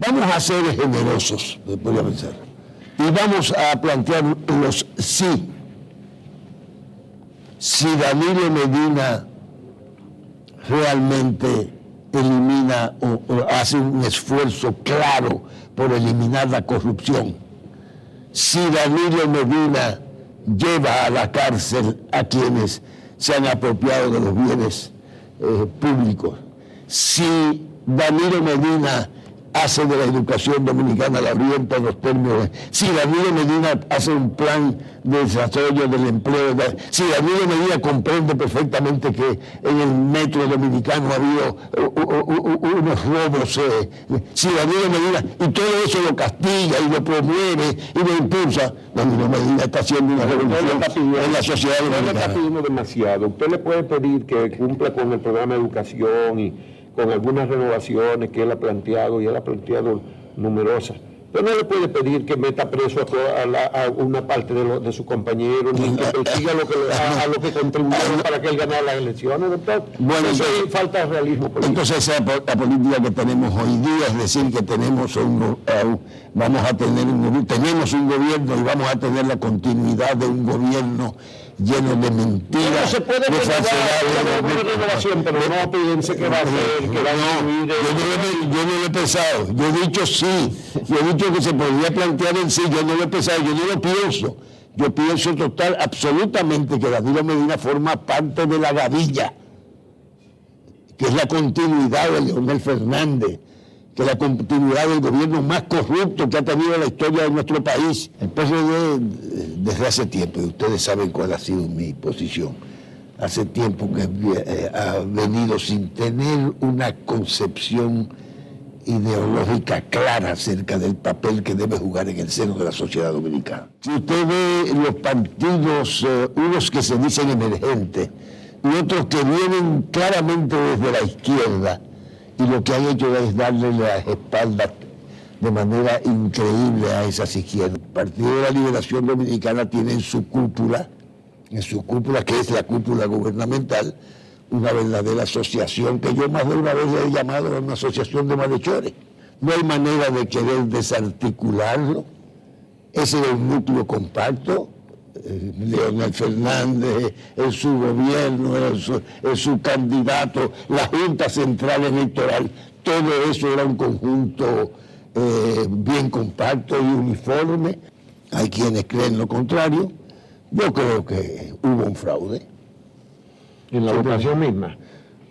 Vamos a ser generosos, podría pensar, y vamos a plantear los sí. Si Danilo Medina realmente elimina o hace un esfuerzo claro por eliminar la corrupción, si Danilo Medina lleva a la cárcel a quienes se han apropiado de los bienes públicos, si Danilo Medina hace de la educación dominicana, la orienta en los términos, si Danilo Medina hace un plan de desarrollo del empleo, si Danilo Medina comprende perfectamente que en el metro dominicano ha habido unos robos, si Danilo Medina, y todo eso lo castiga y lo promueve y lo impulsa, Danilo Medina está haciendo una revolución en la sociedad dominicana. Usted le está pidiendo demasiado. Usted le puede pedir que cumpla con el programa de educación y con algunas renovaciones que él ha planteado, y él ha planteado numerosas. Pero no le puede pedir que meta preso a una parte de sus compañeros, ni que persiga a lo que contribuyeron para que él ganara las elecciones, doctor. Bueno, eso es falta de realismo político. Entonces esa es la política que tenemos hoy día, es decir, que tenemos tenemos un gobierno y vamos a tener la continuidad de un gobierno lleno de mentiras. No se puede de renovación, pero no piense que va a ser, que va a incluir. Yo no lo he pensado, yo he dicho sí, yo he dicho que se podría plantear en sí, yo no lo he pensado, yo no lo pienso. Yo pienso absolutamente que Danilo Medina forma parte de la gavilla, que es la continuidad de Leonel Fernández, que es la continuidad del gobierno más corrupto que ha tenido la historia de nuestro país. El PRD, desde hace tiempo, y ustedes saben cuál ha sido mi posición, hace tiempo que ha venido sin tener una concepción ideológica clara acerca del papel que debe jugar en el seno de la sociedad dominicana. Si usted ve los partidos, unos que se dicen emergentes y otros que vienen claramente desde la izquierda, y lo que han hecho es darle las espaldas de manera increíble a esas izquierdas. El Partido de la Liberación Dominicana tiene en su cúpula, que es la cúpula gubernamental, una verdadera asociación que yo más de una vez le he llamado una asociación de malhechores. No hay manera de querer desarticularlo. Ese es un núcleo compacto. Leonel Fernández, en su gobierno, en su candidato, la Junta Central Electoral, todo eso era un conjunto bien compacto y uniforme. Hay quienes creen lo contrario. Yo creo que hubo un fraude. En la votación misma.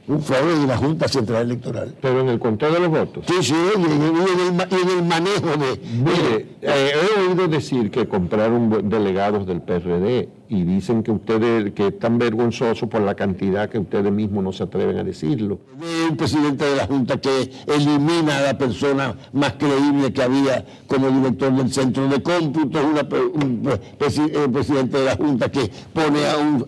Un fraude de la Junta Central Electoral. Pero en el conteo de los votos. Sí, y en el manejo de... Mire, he oído decir que compraron delegados del PRD y dicen que ustedes, que es tan vergonzoso por la cantidad que ustedes mismos no se atreven a decirlo. Un presidente de la Junta que elimina a la persona más creíble que había como director del centro de cómputo, un presidente de la Junta que pone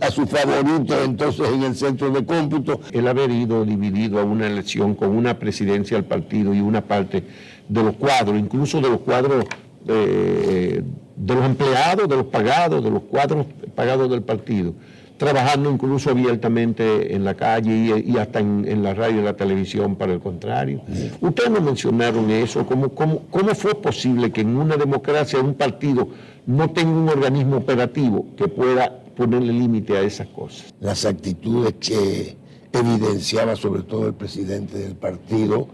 a su favorito entonces en el centro de cómputo. El haber ido dividido a una elección con una presidencia del partido y una parte de los cuadros, incluso de los cuadros de los empleados, de los pagados, de los cuadros pagados del partido, trabajando incluso abiertamente en la calle y hasta en la radio y la televisión para el contrario. Ustedes no mencionaron eso. ¿Cómo fue posible que en una democracia un partido no tenga un organismo operativo que pueda ponerle límite a esas cosas? Las actitudes que evidenciaba sobre todo el presidente del partido,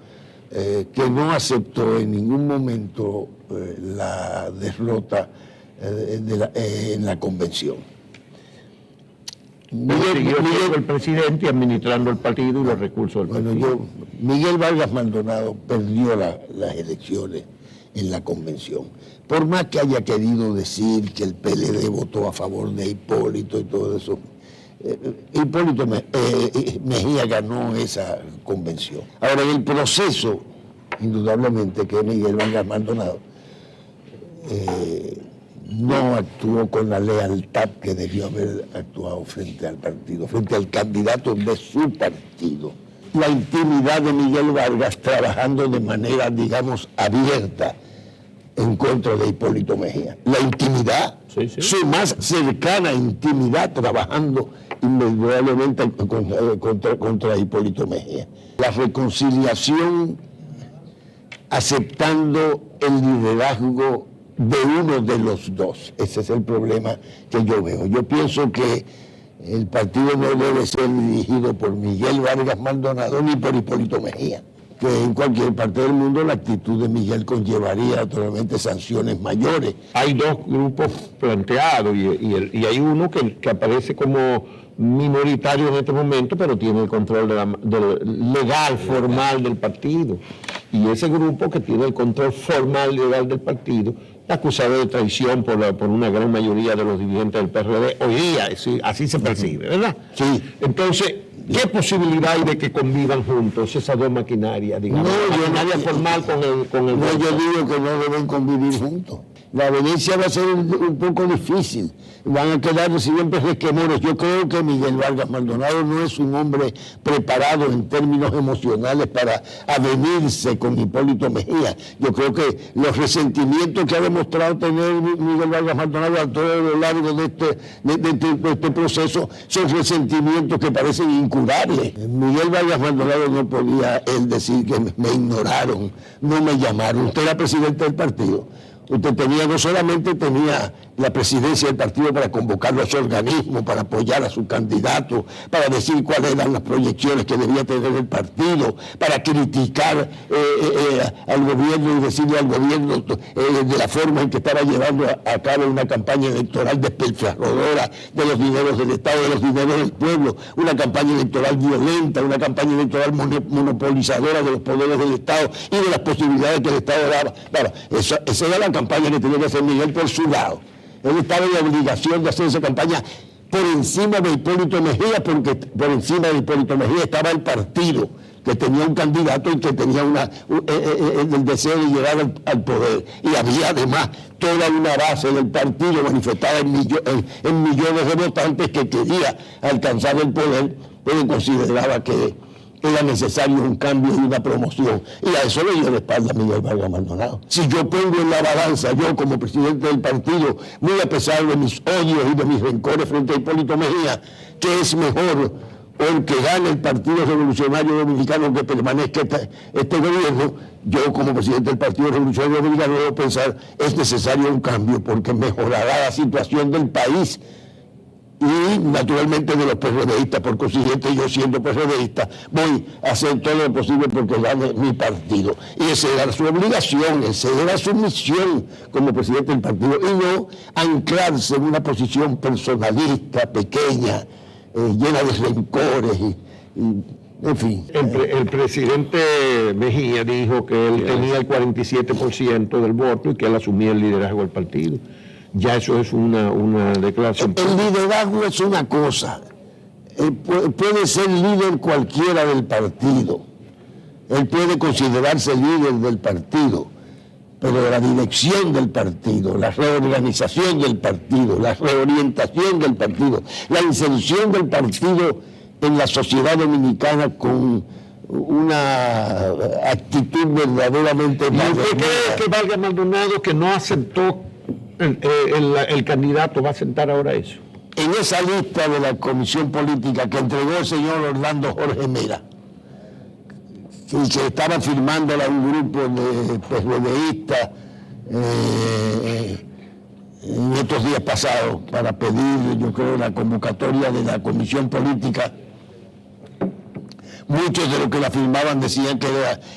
que no aceptó en ningún momento la derrota en la convención. Siguió el presidente administrando el partido y los recursos del partido. Miguel Vargas Maldonado perdió las elecciones en la convención. Por más que haya querido decir que el PLD votó a favor de Hipólito y todo eso, Hipólito Mejía ganó esa convención. Ahora, en el proceso, indudablemente, que Miguel Vargas Maldonado no actuó con la lealtad que debió haber actuado frente al partido, frente al candidato de su partido. La intimidad de Miguel Vargas trabajando de manera, digamos, abierta en contra de Hipólito Mejía. La intimidad, sí. Su más cercana intimidad trabajando indudablemente contra Hipólito Mejía. La reconciliación aceptando el liderazgo de uno de los dos. Ese es el problema que yo veo. Yo pienso que el partido no debe ser dirigido por Miguel Vargas Maldonado ni por Hipólito Mejía, que en cualquier parte del mundo la actitud de Miguel conllevaría naturalmente sanciones mayores. Hay dos grupos planteados y hay uno que aparece como minoritario en este momento, pero tiene el control legal, formal del partido. Y ese grupo que tiene el control formal, legal del partido, acusado de traición por una gran mayoría de los dirigentes del PRD. Hoy día así se percibe, ¿verdad? Sí. Entonces, ¿qué posibilidad hay de que convivan juntos esas dos maquinarias, digamos? No, la maquinaria formal con el... No, yo digo que no deben convivir juntos. La veniencia va a ser un poco difícil. Van a quedar siempre resquemores. Yo creo que Miguel Vargas Maldonado no es un hombre preparado en términos emocionales para avenirse con Hipólito Mejía. Yo creo que los resentimientos que ha demostrado tener Miguel Vargas Maldonado a todo lo largo de este proceso son resentimientos que parecen incurables. Miguel Vargas Maldonado no podía él decir que me ignoraron, no me llamaron. Usted era presidente del partido. Usted no solamente tenía la presidencia del partido para convocar los organismos, para apoyar a su candidato, para decir cuáles eran las proyecciones que debía tener el partido, para criticar al gobierno y decirle al gobierno de la forma en que estaba llevando a cabo una campaña electoral despilfarradora de los dineros del Estado, de los dineros del pueblo, una campaña electoral violenta, una campaña electoral monopolizadora de los poderes del Estado y de las posibilidades que el Estado daba. Claro, esa era la campaña que tenía que hacer Miguel por su lado. Él estaba en la obligación de hacer esa campaña por encima de Hipólito Mejía, porque por encima de Hipólito Mejía estaba el partido, que tenía un candidato y que tenía el deseo de llegar al poder. Y había además toda una base del partido manifestada en millones de votantes que quería alcanzar el poder, pero consideraba que era necesario un cambio y una promoción. Y a eso le dio la espalda a Miguel Vargas Maldonado. Si yo pongo en la balanza, yo como presidente del partido, muy a pesar de mis odios y de mis rencores frente a Hipólito Mejía, ¿qué es mejor? O el que gane el Partido Revolucionario Dominicano, que permanezca este gobierno. Yo como presidente del Partido Revolucionario Dominicano debo pensar, es necesario un cambio porque mejorará la situación del país y naturalmente de los PRDistas. Por consiguiente, yo siendo PRDista voy a hacer todo lo posible porque gane mi partido. Y esa era su obligación, esa era su misión como presidente del partido, y no anclarse en una posición personalista, pequeña, llena de rencores en fin. El presidente Mejía dijo que él tenía el 47% del voto y que él asumía el liderazgo del partido. Ya eso es una declaración. El liderazgo es una cosa. Puede ser líder cualquiera del partido. Él puede considerarse líder del partido, pero la dirección del partido, la reorganización del partido, la reorientación del partido, la inserción del partido en la sociedad dominicana con una actitud verdaderamente... ¿Y usted cree que Vargas Maldonado, que no aceptó el candidato, va a sentar ahora eso? En esa lista de la comisión política que entregó el señor Orlando Jorge Mera, y que estaba firmándola un grupo de PRDistas en estos días pasados para pedir, yo creo, la convocatoria de la comisión política. Muchos de los que la firmaban decían que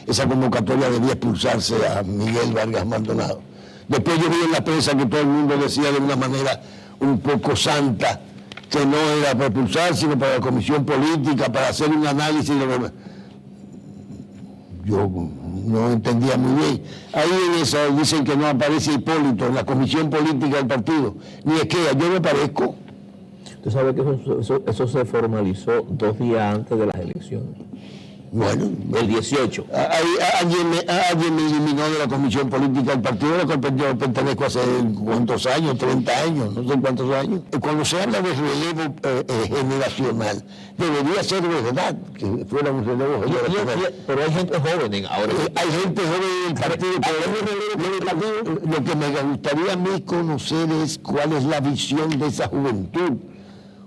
esa convocatoria debía expulsarse a Miguel Vargas Maldonado. Después yo vi en la prensa que todo el mundo decía de una manera un poco santa que no era para expulsar, sino para la comisión política, para hacer un análisis de lo... Yo no entendía muy bien. Ahí en eso dicen que no aparece Hipólito en la comisión política del partido. Ni es que yo me parezco. Usted sabe que eso se formalizó 2 días antes de las elecciones. Bueno, El 18. Alguien me eliminó de la comisión política del partido, a la cual yo pertenezco hace cuántos años, 30 años, no sé cuántos años. Cuando se habla de relevo generacional, debería ser verdad que fuera un relevo generacional. Pero hay gente joven ahora. Hay gente joven en el partido, pero lo que me gustaría a mí conocer es cuál es la visión de esa juventud.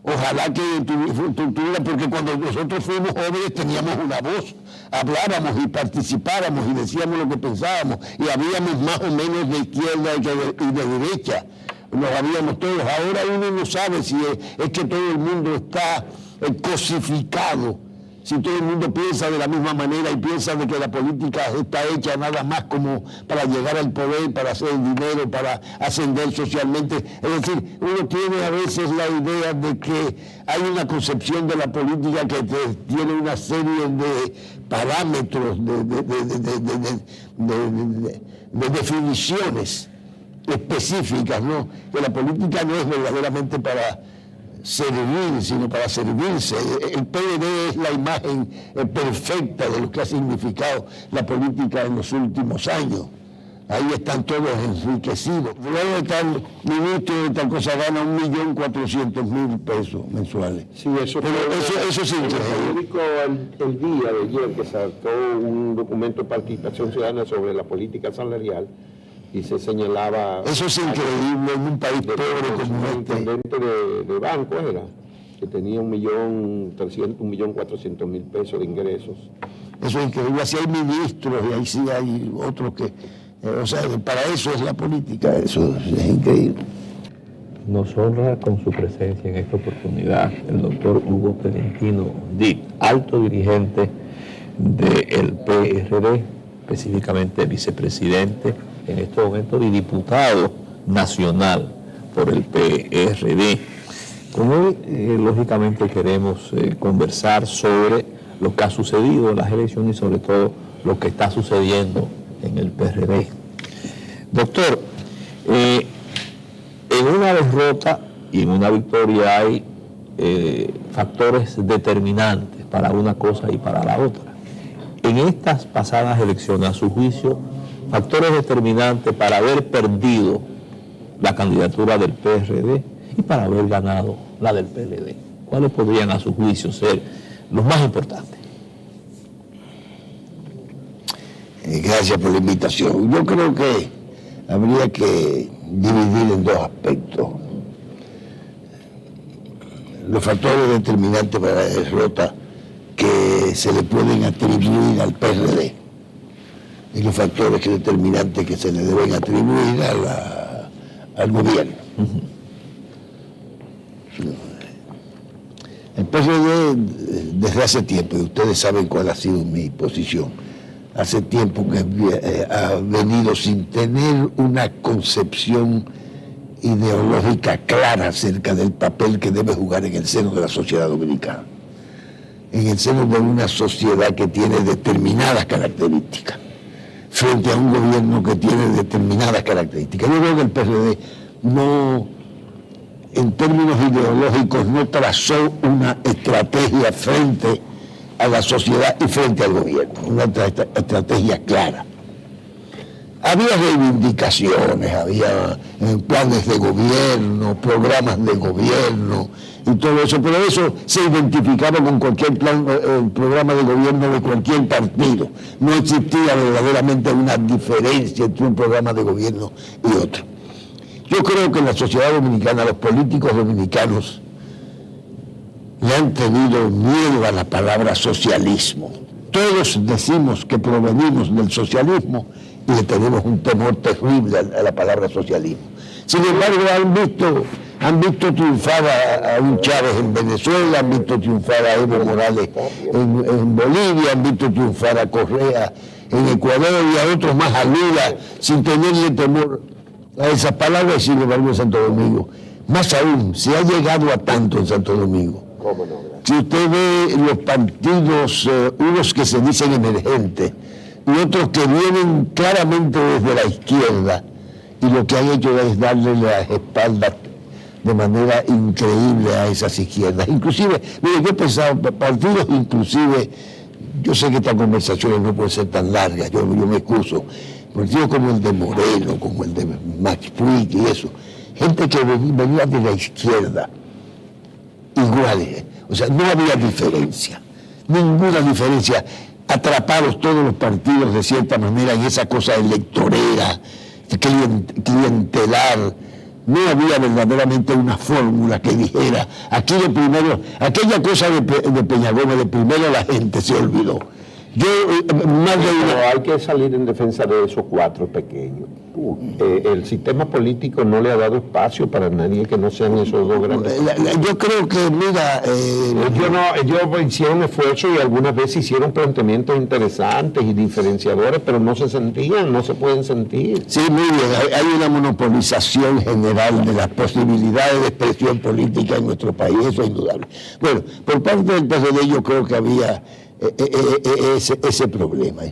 Ojalá que tuviera, porque cuando nosotros fuimos jóvenes teníamos una voz, hablábamos y participábamos y decíamos lo que pensábamos, y habíamos más o menos de izquierda y de derecha, los habíamos todos. Ahora uno no sabe si es que todo el mundo está cosificado, si todo el mundo piensa de la misma manera y piensa de que la política está hecha nada más como para llegar al poder, para hacer dinero, para ascender socialmente. Es decir, uno tiene a veces la idea de que hay una concepción de la política que tiene una serie de parámetros, de definiciones específicas, ¿no? Que la política no es verdaderamente para servir, sino para servirse. El PLD es la imagen perfecta de lo que ha significado la política en los últimos años. Ahí están todos enriquecidos. Luego de tal ministro de tal cosa gana 1.400.000 pesos mensuales. Sí, eso es increíble. El periódico El Día de ayer, que sacó un documento de participación ciudadana sobre la política salarial, y se señalaba... Eso es increíble en un país pobre como el este. intendente de banco era, que tenía 1.400.000 pesos de ingresos. Eso es increíble. Así hay ministros y ahí sí hay otros que... o sea, para eso es la política, eso es increíble. Nos honra con su presencia en esta oportunidad el doctor Hugo Tolentino Dip, alto dirigente del PRD, específicamente vicepresidente en este momento y diputado nacional por el PRD. Con él, lógicamente, queremos conversar sobre lo que ha sucedido en las elecciones y sobre todo lo que está sucediendo en el PRD. Doctor, en una derrota y en una victoria hay factores determinantes para una cosa y para la otra. En estas pasadas elecciones, a su juicio, factores determinantes para haber perdido la candidatura del PRD y para haber ganado la del PLD. ¿Cuáles podrían, a su juicio, ser los más importantes? Gracias por la invitación. Yo creo que habría que dividir en dos aspectos. Los factores determinantes para la derrota que se le pueden atribuir al PRD y los factores determinantes que se le deben atribuir al gobierno. El PRD, desde hace tiempo, y ustedes saben cuál ha sido mi posición, hace tiempo que ha venido sin tener una concepción ideológica clara acerca del papel que debe jugar en el seno de la sociedad dominicana, en el seno de una sociedad que tiene determinadas características, frente a un gobierno que tiene determinadas características. Yo creo que el PRD no, en términos ideológicos, no trazó una estrategia frente a la sociedad y frente al gobierno, una estrategia clara. Había reivindicaciones, había planes de gobierno, programas de gobierno y todo eso, pero eso se identificaba con cualquier programa de gobierno de cualquier partido. No existía verdaderamente una diferencia entre un programa de gobierno y otro. Yo creo que en la sociedad dominicana, los políticos dominicanos le han tenido miedo a la palabra socialismo. Todos decimos que provenimos del socialismo y le tenemos un temor terrible a la palabra socialismo. Sin embargo, han visto triunfar a un Chávez en Venezuela, han visto triunfar a Evo Morales en Bolivia, han visto triunfar a Correa en Ecuador y a otros más, a Lula, sin tenerle temor a esas palabras. Sin embargo, en Santo Domingo, más aún, se ha llegado a tanto en Santo Domingo. Si usted ve los partidos, unos que se dicen emergentes y otros que vienen claramente desde la izquierda, y lo que han hecho es darle las espaldas de manera increíble a esas izquierdas. Inclusive, mire, yo he pensado, partidos inclusive, yo sé que estas conversaciones no pueden ser tan largas, yo me excuso, partidos como el de Moreno, como el de Max Puig y eso, gente que venía de la izquierda, iguales, o sea, no había diferencia, ninguna diferencia, atrapados todos los partidos de cierta manera en esa cosa electorera, clientelar, no había verdaderamente una fórmula que dijera, aquí de primero, aquella cosa de Peña Gómez, de primero la gente se olvidó. Yo, más de Pero hay que salir en defensa de esos 4 pequeños. El sistema político no le ha dado espacio para nadie que no sean esos 2 grandes. Yo creo que, mira... Ellos hicieron esfuerzos y algunas veces hicieron planteamientos interesantes y diferenciadores, pero no se sentían, no se pueden sentir. Sí, muy bien, hay una monopolización general de las posibilidades de expresión política en nuestro país, eso es indudable. Bueno, por parte del PRD yo creo que había ese problema.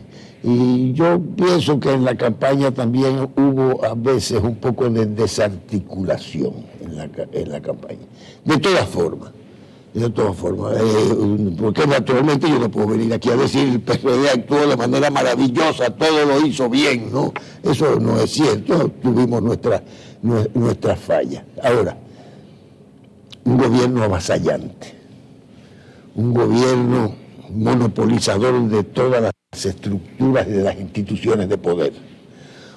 Y yo pienso que en la campaña también hubo a veces un poco de desarticulación en la campaña. De todas formas, porque naturalmente yo no puedo venir aquí a decir el PRD actuó de manera maravillosa, todo lo hizo bien, ¿no? Eso no es cierto, tuvimos nuestras fallas. Ahora, un gobierno avasallante, un gobierno monopolizador de todas las estructuras y de las instituciones de poder,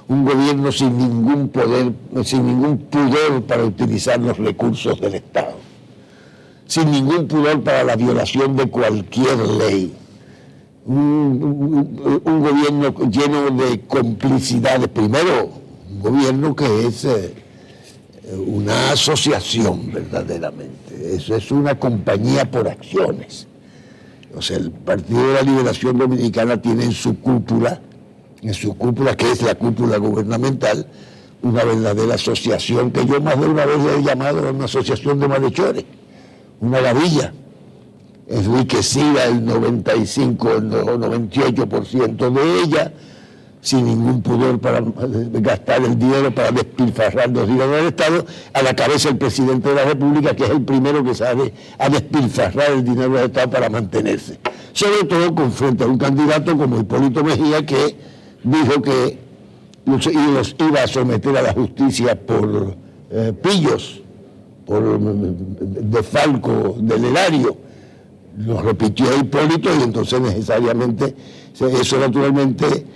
un gobierno sin ningún poder, sin ningún pudor para utilizar los recursos del Estado, sin ningún pudor para la violación de cualquier ley, un gobierno lleno de complicidades. Primero, un gobierno que es una asociación verdaderamente, eso es una compañía por acciones. O sea, el Partido de la Liberación Dominicana tiene en su cúpula, que es la cúpula gubernamental, una verdadera asociación que yo más de una vez le he llamado una asociación de malhechores, una gavilla, enriquecida el 95 o 98% de ella, sin ningún pudor para gastar el dinero, para despilfarrar los dineros del Estado, a la cabeza del presidente de la República, que es el primero que sale a despilfarrar el dinero del Estado para mantenerse. Sobre todo con frente a un candidato como Hipólito Mejía, que dijo que los iba a someter a la justicia por pillos, por desfalco del erario. Lo repitió Hipólito y entonces necesariamente, eso naturalmente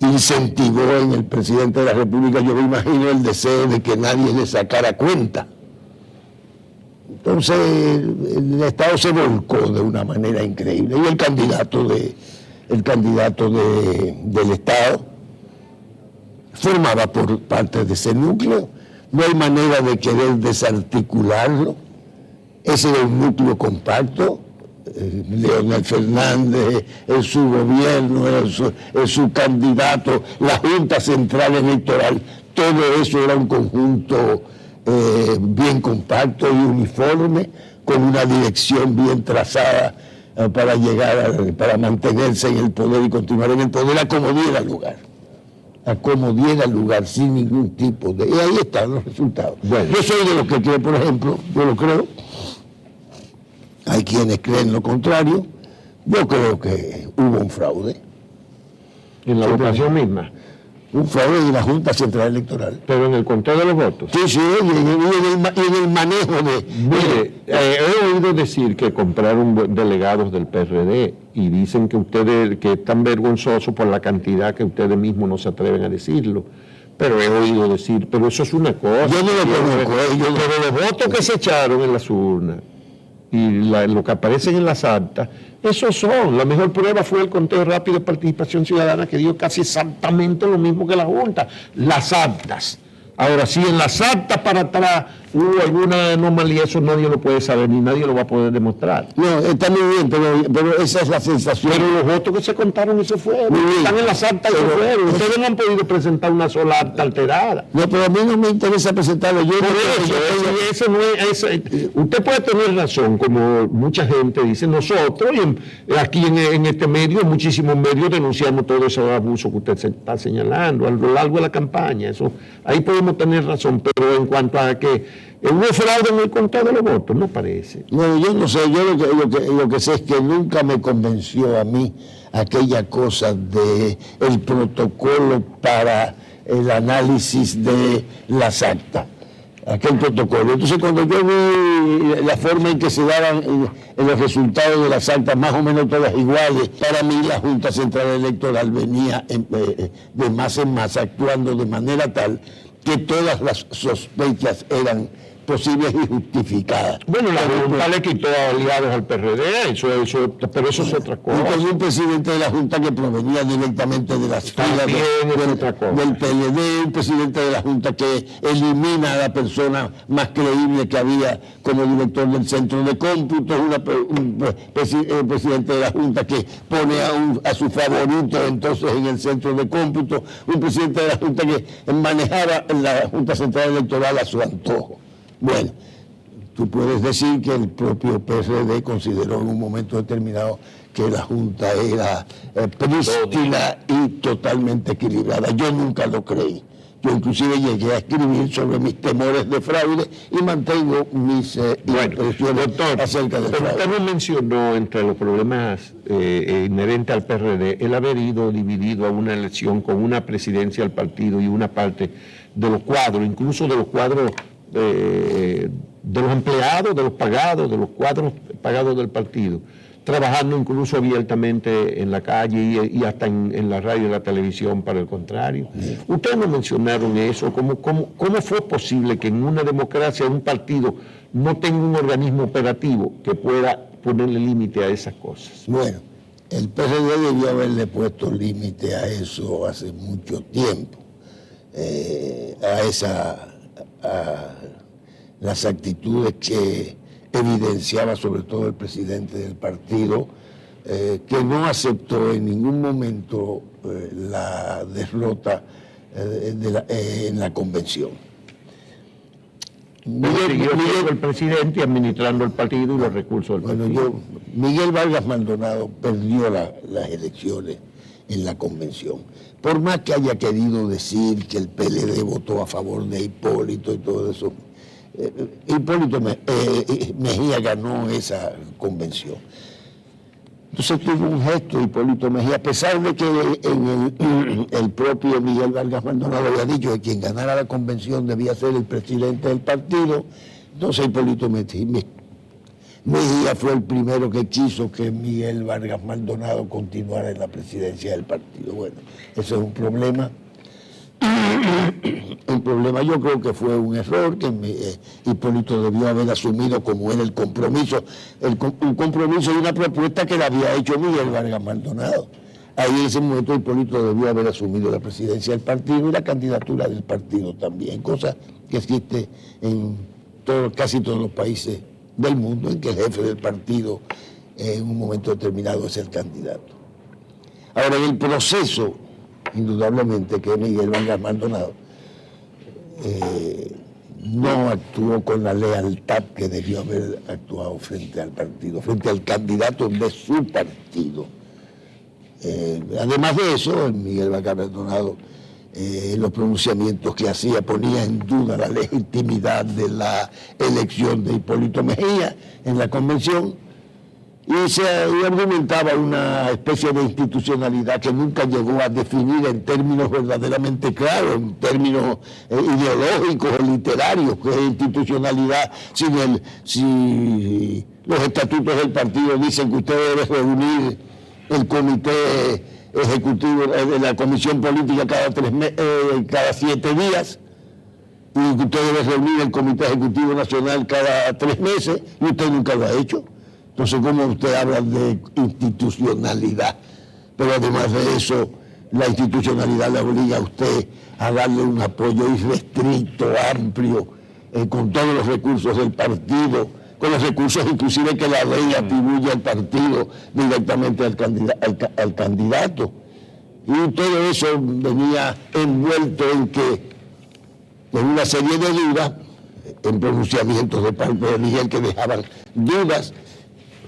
incentivó en el presidente de la República, yo me imagino, el deseo de que nadie le sacara cuenta. Entonces el Estado se volcó de una manera increíble y el candidato del Estado formaba por parte de ese núcleo. No hay manera de querer desarticularlo. Ese era un núcleo compacto. Leonel Fernández, en su gobierno, en su candidato, la Junta Central Electoral, todo eso era un conjunto bien compacto y uniforme, con una dirección bien trazada para mantenerse en el poder y continuar en el poder a como diera lugar, sin ningún tipo de... Y ahí están los resultados. Bueno, yo soy de los que creo, por ejemplo, yo lo creo. Hay quienes creen lo contrario. Yo creo que hubo un fraude. ¿En la votación misma? Un fraude de la Junta Central Electoral. ¿Pero en el conteo de los votos? Sí, y en el manejo de... Mire, he oído decir que compraron delegados del PRD y dicen que ustedes, que es tan vergonzoso por la cantidad que ustedes mismos no se atreven a decirlo. Pero he oído decir, pero eso es una cosa. Yo no lo conozco. Pero los votos que se echaron en las urnas y lo que aparecen en las actas, esos son. La mejor prueba fue el conteo rápido de participación ciudadana, que dio casi exactamente lo mismo que la Junta. Las actas. Ahora, si en las actas para atrás hubo alguna anomalía, eso nadie lo puede saber, ni nadie lo va a poder demostrar. No, está muy bien, pero esa es la sensación. Pero los votos que se contaron y se fueron, están en las actas y se fueron. Ustedes no han podido presentar una sola acta alterada. No, pero a mí no me interesa presentarlo. Usted puede tener razón, como mucha gente dice, nosotros, y aquí en este medio, en muchísimos medios denunciamos todo ese abuso que usted se está señalando a lo largo de la campaña. Eso, ahí podemos tener razón, pero en cuanto a que hubo fraude en el conteo de los votos, no parece. No, yo no sé, yo lo que sé es que nunca me convenció a mí aquella cosa de el protocolo para el análisis de las actas, aquel protocolo. Entonces cuando yo vi la forma en que se daban los resultados de las actas, más o menos todas iguales, para mí la Junta Central Electoral venía de más en más actuando de manera tal que todas las sospechas eran posibles y justificadas. Bueno, la Junta le quitó aliados al PRD, pero eso es otra Y cosa. con un presidente de la Junta que provenía directamente de las filas También es otra cosa. del PLD, un presidente de la Junta que elimina a la persona más creíble que había como director del centro de cómputo, un presidente de la Junta que pone a su favorito entonces en el centro de cómputo, un presidente de la Junta que manejaba la Junta Central Electoral a su antojo. Bueno, tú puedes decir que el propio PRD consideró en un momento determinado que la Junta era prístina y totalmente equilibrada. Yo nunca lo creí. Yo inclusive llegué a escribir sobre mis temores de fraude y mantengo mis impresiones acerca del fraude. Usted no mencionó entre los problemas inherentes al PRD el haber ido dividido a una elección con una presidencia del partido y una parte de los cuadros, incluso de los cuadros de los empleados, de los pagados, de los cuadros pagados del partido, trabajando incluso abiertamente en la calle y hasta en la radio y la televisión para el contrario. Ustedes no mencionaron eso. ¿Cómo fue posible que en una democracia un partido no tenga un organismo operativo que pueda ponerle límite a esas cosas? Bueno, el PRD debió haberle puesto límite a eso hace mucho tiempo, a las actitudes que evidenciaba sobre todo el presidente del partido, que no aceptó en ningún momento la derrota en la convención. Siguió siendo el presidente y administrando el partido y los recursos del partido. Miguel Vargas Maldonado perdió las elecciones en la convención. Por más que haya querido decir que el PLD votó a favor de Hipólito y todo eso, Hipólito Mejía ganó esa convención. Entonces tuvo un gesto Hipólito Mejía, a pesar de que el propio Miguel Vargas Maldonado había dicho que quien ganara la convención debía ser el presidente del partido. Entonces Hipólito Mejía fue el primero que quiso que Miguel Vargas Maldonado continuara en la presidencia del partido. Bueno, ese es un problema. Yo creo que fue un error que Hipólito debió haber asumido como era el compromiso, un compromiso y una propuesta que le había hecho Miguel Vargas Maldonado. Ahí en ese momento Hipólito debió haber asumido la presidencia del partido y la candidatura del partido también, cosa que existe en casi todos los países del mundo en que el jefe del partido en un momento determinado es el candidato. Ahora, en el proceso, indudablemente que Miguel Vargas Maldonado no actuó con la lealtad que debió haber actuado frente al partido, frente al candidato de su partido. Además de eso, Miguel Vargas Maldonado, los pronunciamientos que hacía ponía en duda la legitimidad de la elección de Hipólito Mejía en la convención y argumentaba una especie de institucionalidad que nunca llegó a definir en términos verdaderamente claros, en términos ideológicos o literarios, que es institucionalidad si los estatutos del partido dicen que usted debe reunir el comité ejecutivo de la comisión política cada 7 días y que usted debe reunir el comité ejecutivo nacional cada 3 meses y usted nunca lo ha hecho. Entonces, ¿cómo usted habla de institucionalidad? Pero además de eso, la institucionalidad le obliga a usted a darle un apoyo irrestricto, amplio, con todos los recursos del partido, con los recursos inclusive que la ley atribuye al partido directamente al candidato. Y todo eso venía envuelto en una serie de dudas, en pronunciamientos de parte de Miguel que dejaban dudas,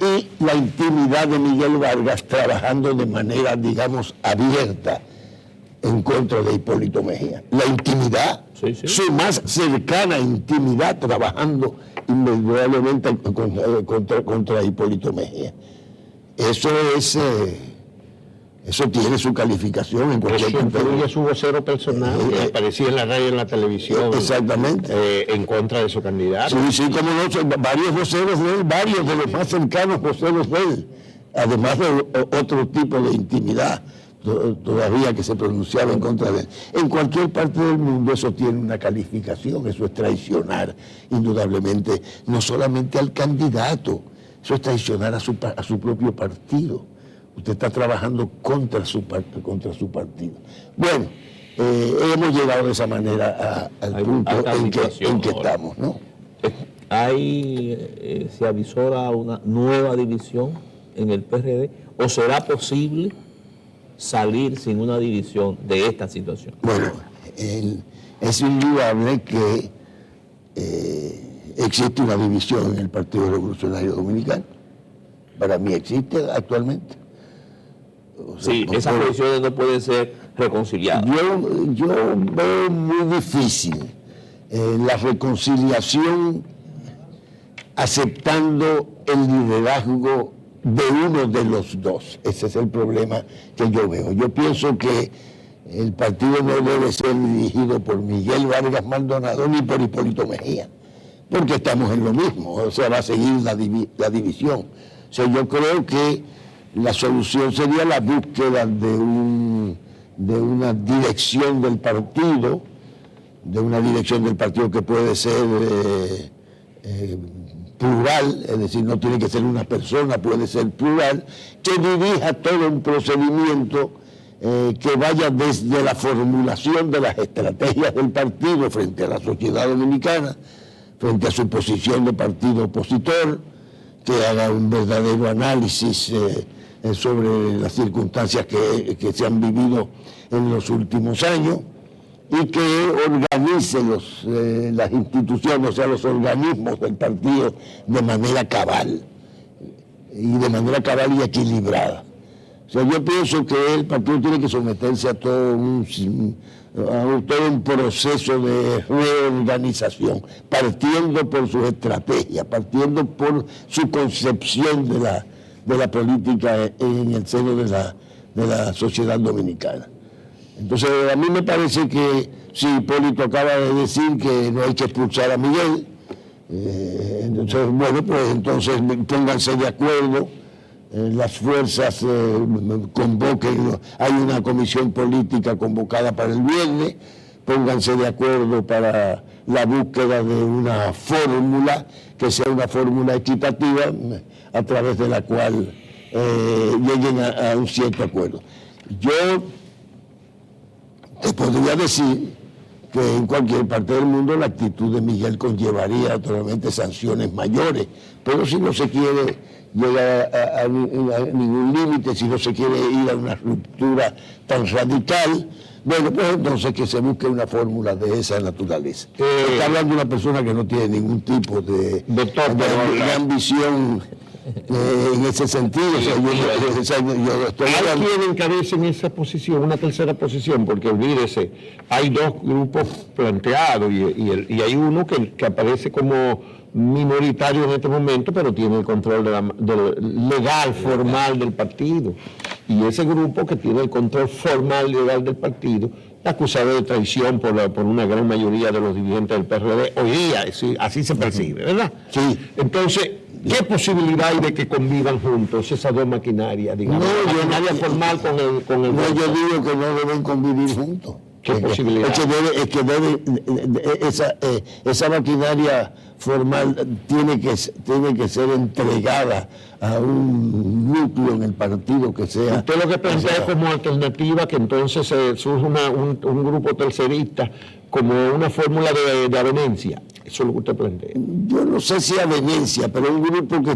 y la intimidad de Miguel Vargas trabajando de manera, digamos, abierta en contra de Hipólito Mejía. La intimidad, su más cercana intimidad trabajando indudablemente contra Hipólito Mejía. Eso tiene su calificación en cualquier punto. Incluye su vocero personal, que aparecía en la radio y en la televisión. Exactamente. En contra de su candidato. Sí, como no, varios voceros de él, varios de los más cercanos voceros de él, además de otro tipo de intimidad. todavía que se pronunciaba en contra de él. En cualquier parte del mundo eso tiene una calificación, eso es traicionar indudablemente, no solamente al candidato, eso es traicionar a su propio partido. Usted está trabajando contra su partido. Bueno, hemos llegado de esa manera al punto en que estamos, ¿no? ¿Se avisora una nueva división en el PRD o será posible salir sin una división de esta situación? Bueno, es indudable que existe una división en el Partido Revolucionario Dominicano. Para mí existe actualmente. O sea, sí, esas posiciones no pueden ser reconciliadas. Yo veo muy difícil la reconciliación aceptando el liderazgo de uno de los dos. Ese es el problema que yo veo. Yo pienso que el partido no debe ser dirigido por Miguel Vargas Maldonado ni por Hipólito Mejía, porque estamos en lo mismo, o sea, va a seguir la división. O sea, yo creo que la solución sería la búsqueda de una dirección del partido, que puede ser plural, es decir, no tiene que ser una persona, puede ser plural, que dirija todo un procedimiento que vaya desde la formulación de las estrategias del partido frente a la sociedad dominicana, frente a su posición de partido opositor, que haga un verdadero análisis sobre las circunstancias que se han vivido en los últimos años y que organice las instituciones, o sea, los organismos del partido de manera cabal y equilibrada. O sea, yo pienso que el partido tiene que someterse a todo un proceso de reorganización, partiendo por sus estrategias, partiendo por su concepción de la política en el seno de la sociedad dominicana. Entonces, a mí me parece que si Hipólito acaba de decir que no hay que expulsar a Miguel, entonces, bueno, pues entonces pónganse de acuerdo, las fuerzas convoquen, hay una comisión política convocada para el viernes, pónganse de acuerdo para la búsqueda de una fórmula, que sea una fórmula equitativa, a través de la cual lleguen a un cierto acuerdo. Yo te podría decir que en cualquier parte del mundo la actitud de Miguel conllevaría naturalmente sanciones mayores, pero si no se quiere llegar a ningún límite, si no se quiere ir a una ruptura tan radical, bueno, pues entonces que se busque una fórmula de esa naturaleza. Está hablando de una persona que no tiene ningún tipo de ambición en ese sentido. O sea, yo estoy hay quien encarece en esa posición, una tercera posición, porque olvídese, hay dos grupos planteados y hay uno que aparece como minoritario en este momento, pero tiene el control legal, formal del partido. Y ese grupo que tiene el control formal, legal del partido, está acusado de traición por una gran mayoría de los dirigentes del PRD. Hoy día, así se percibe, ¿verdad? Sí. Entonces, ¿qué posibilidad hay de que convivan juntos esas dos maquinarias, digamos? No, la maquinaria formal con el... No, yo digo que no deben convivir juntos. ¿Qué posibilidad? Esa maquinaria formal tiene que ser entregada a un núcleo en el partido que sea... Usted lo que plantea como alternativa que entonces surge un grupo tercerista como una fórmula de avenencia. Eso es lo que usted plantea. Yo no sé si avenencia, pero un grupo que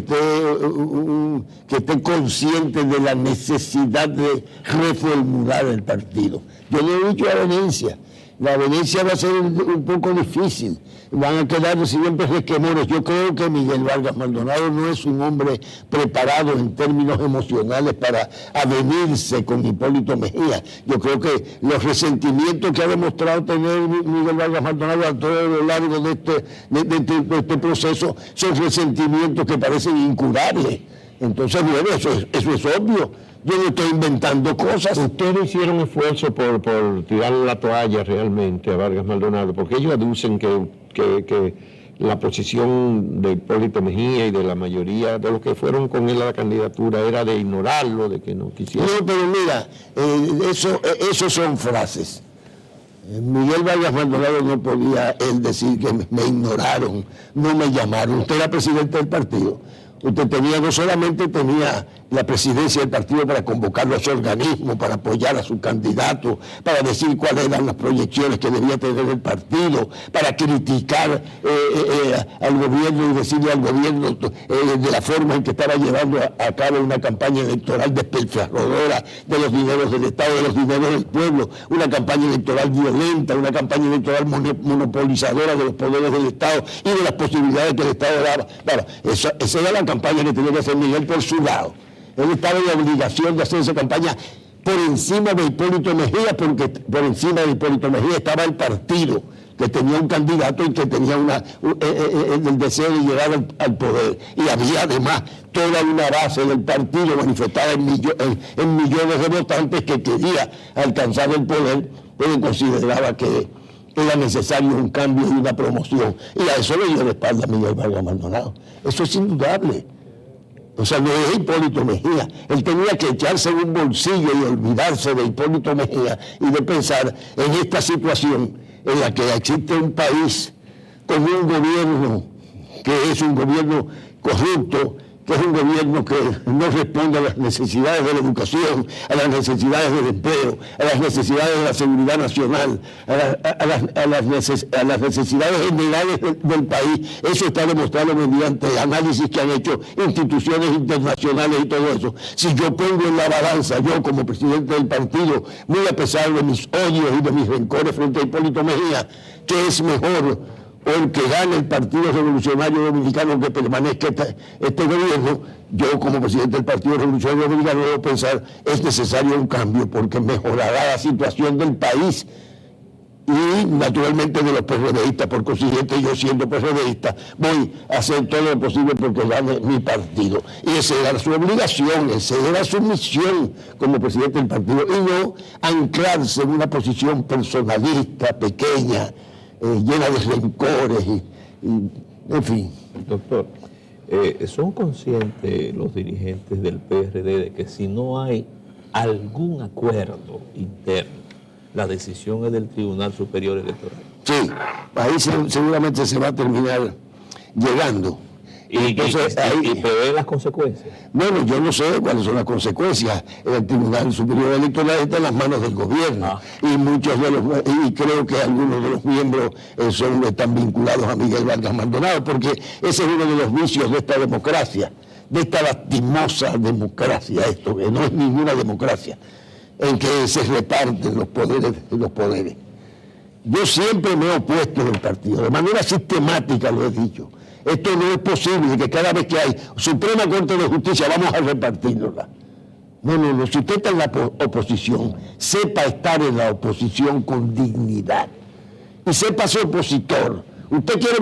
esté consciente de la necesidad de reformular el partido. Yo no he dicho avenencia. La avenencia va a ser un poco difícil. Van a quedar siempre resquemores. Yo creo que Miguel Vargas Maldonado no es un hombre preparado en términos emocionales para avenirse con Hipólito Mejía. Yo creo que los resentimientos que ha demostrado tener Miguel Vargas Maldonado a todo lo largo de este proceso son resentimientos que parecen incurables. Entonces, bueno, eso es obvio. Yo no estoy inventando cosas. Ustedes hicieron esfuerzo por tirar la toalla realmente a Vargas Maldonado, porque ellos aducen que la posición de Hipólito Mejía y de la mayoría de los que fueron con él a la candidatura era de ignorarlo, de que no quisiera. No, pero mira, eso son frases. Miguel Vargas Maldonado no podía él decir que me ignoraron, no me llamaron. Usted era presidente del partido. Usted no solamente tenía la presidencia del partido para convocar los organismos, para apoyar a su candidato, para decir cuáles eran las proyecciones que debía tener el partido, para criticar al gobierno y decirle al gobierno de la forma en que estaba llevando a cabo una campaña electoral despilfarradora de los dineros del Estado, de los dineros del pueblo, una campaña electoral violenta, una campaña electoral monopolizadora de los poderes del Estado y de las posibilidades que el Estado daba. Bueno, esa era la campaña que tenía que hacer Miguel por su lado. Él estaba en la obligación de hacer esa campaña por encima de Hipólito Mejía, porque por encima de Hipólito Mejía estaba el partido, que tenía un candidato y que tenía el deseo de llegar al poder. Y había además toda una base del partido manifestada en millones de votantes que quería alcanzar el poder, pero consideraba que era necesario un cambio y una promoción. Y a eso le dio la espalda a Miguel Vargas Maldonado. Eso es indudable. O sea, no es Hipólito Mejía. Él tenía que echarse en un bolsillo y olvidarse de Hipólito Mejía y de pensar en esta situación en la que existe un país con un gobierno que es un gobierno corrupto, que es un gobierno que no responde a las necesidades de la educación, a las necesidades del empleo, a las necesidades de la seguridad nacional, a las necesidades generales del país. Eso está demostrado mediante análisis que han hecho instituciones internacionales y todo eso. Si yo pongo en la balanza, yo como presidente del partido, muy a pesar de mis odios y de mis rencores frente a Hipólito Mejía, ¿qué es mejor? O el que gane el Partido Revolucionario Dominicano, que permanezca este gobierno, yo como presidente del Partido Revolucionario Dominicano debo pensar, es necesario un cambio porque mejorará la situación del país y naturalmente de los PRDistas. Por consiguiente, yo siendo PRDista voy a hacer todo lo posible porque gane mi partido. Y esa era su obligación, esa era su misión como presidente del partido, y no anclarse en una posición personalista, pequeña, llena de rencores y en fin. Doctor, ¿son conscientes los dirigentes del PRD de que si no hay algún acuerdo interno, la decisión es del Tribunal Superior Electoral? Sí, ahí seguramente se va a terminar llegando. ¿Y prevé las consecuencias? Bueno, yo no sé cuáles son las consecuencias. El Tribunal Superior Electoral está en las manos del gobierno y muchos de y creo que algunos de los miembros están vinculados a Miguel Vargas Maldonado, porque ese es uno de los vicios de esta democracia, de esta lastimosa democracia, esto que no es ninguna democracia, en que se reparten los poderes. Yo siempre me he opuesto en el partido, de manera sistemática lo he dicho. Esto no es posible, que cada vez que hay Suprema Corte de Justicia vamos a repartirnosla. No, si usted está en la oposición, sepa estar en la oposición con dignidad. Y sepa ser opositor. Usted quiere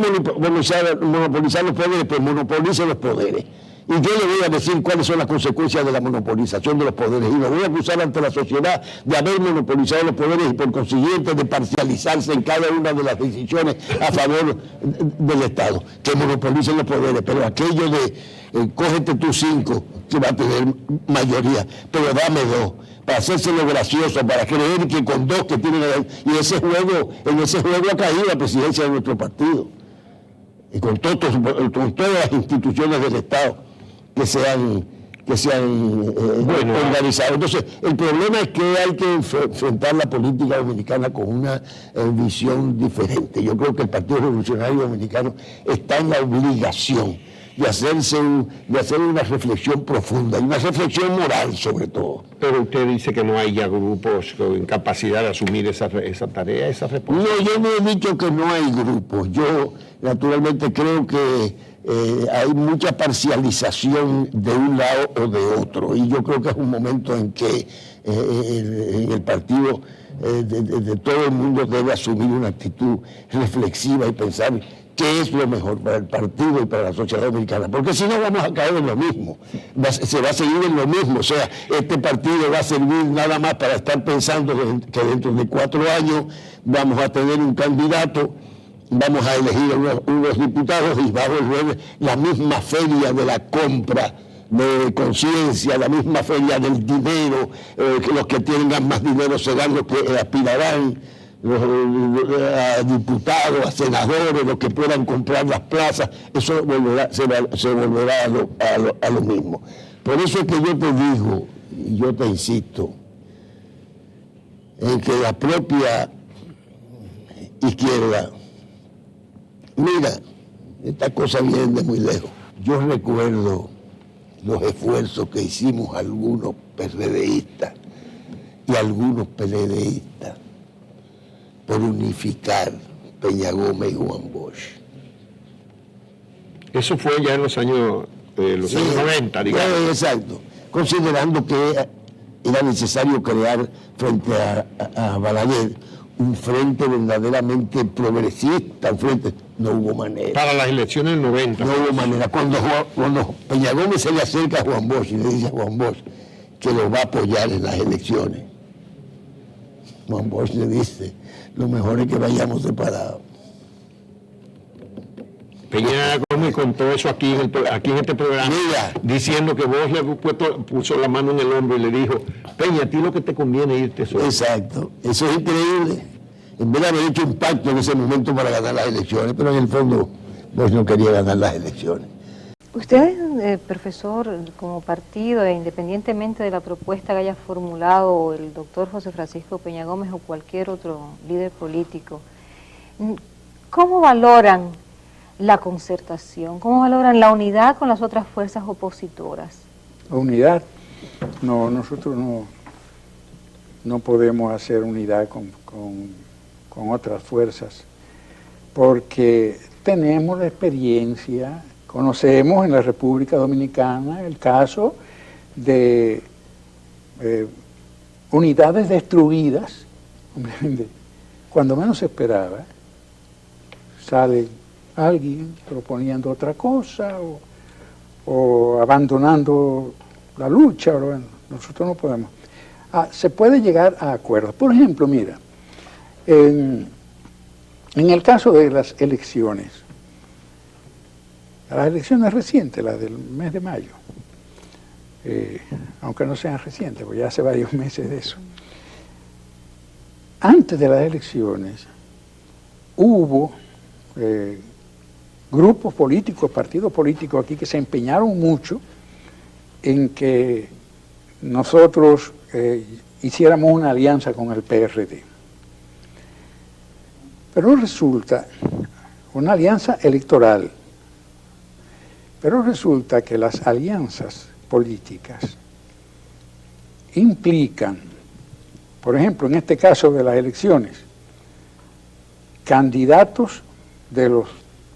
monopolizar los poderes, pues monopolice los poderes. Y yo le voy a decir cuáles son las consecuencias de la monopolización de los poderes. Y lo voy a acusar ante la sociedad de haber monopolizado los poderes y por consiguiente de parcializarse en cada una de las decisiones a favor del Estado. Que monopolicen los poderes. Pero aquello de cógete tú 5, que va a tener mayoría, pero dame 2. Para hacérselo gracioso, para creer que con 2 que tienen... Y en ese juego ha caído la presidencia de nuestro partido. Y con todas las instituciones del Estado que se han organizado. Entonces, el problema es que hay que enfrentar la política dominicana con una visión diferente. Yo creo que el Partido Revolucionario Dominicano está en la obligación de hacer una reflexión profunda y una reflexión moral sobre todo. Pero usted dice que no hay ya grupos con capacidad de asumir esa tarea, esa responsabilidad. No, yo no he dicho que no hay grupos. Yo naturalmente creo que hay mucha parcialización de un lado o de otro, y yo creo que es un momento en que en el partido de todo el mundo debe asumir una actitud reflexiva y pensar qué es lo mejor para el partido y para la sociedad dominicana, porque si no vamos a caer en lo mismo, se va a seguir en lo mismo. O sea, este partido va a servir nada más para estar pensando que dentro de 4 años vamos a tener un candidato vamos a elegir unos diputados y va a volver la misma feria de la compra de conciencia, la misma feria del dinero, que los que tengan más dinero serán los que aspirarán a diputados, a senadores, los que puedan comprar las plazas, eso se volverá a lo mismo. Por eso es que yo te digo, y yo te insisto, en que la propia izquierda, mira, esta cosa viene de muy lejos. Yo recuerdo los esfuerzos que hicimos algunos PRDistas y algunos PLDistas por unificar Peña Gómez y Juan Bosch. Eso fue ya en los años 90, digamos. Exacto, considerando que era necesario crear frente a Balaguer un frente verdaderamente progresista, un frente, no hubo manera. Para las elecciones del 90. No hubo manera. Cuando Peña Gómez se le acerca a Juan Bosch y le dice a Juan Bosch que lo va a apoyar en las elecciones, Juan Bosch le dice, lo mejor es que vayamos separados. Peña Gómez contó eso aquí en este programa, Mira, diciendo que vos le puso la mano en el hombro y le dijo, Peña, a ti lo que te conviene es irte solo. exacto, eso es increíble. En vez de haber hecho un pacto en ese momento para ganar las elecciones, pero en el fondo Bosch no quería ganar las elecciones. Usted, profesor, como partido, independientemente de la propuesta que haya formulado el doctor José Francisco Peña Gómez o cualquier otro líder político, ¿cómo valoran la concertación? ¿Cómo valoran la unidad con las otras fuerzas opositoras? Unidad, no, nosotros no podemos hacer unidad con otras fuerzas, porque tenemos la experiencia, conocemos en la República Dominicana el caso de unidades destruidas, cuando menos se esperaba, sale alguien proponiendo otra cosa o abandonando la lucha. Bueno, nosotros no podemos. Se puede llegar a acuerdos. Por ejemplo, mira, en el caso de las elecciones recientes, las del mes de mayo, aunque no sean recientes, porque ya hace varios meses de eso, antes de las elecciones hubo grupos políticos, partidos políticos aquí que se empeñaron mucho en que nosotros hiciéramos una alianza con el PRD. Pero resulta, una alianza electoral, pero resulta que las alianzas políticas implican, por ejemplo, en este caso de las elecciones, candidatos de los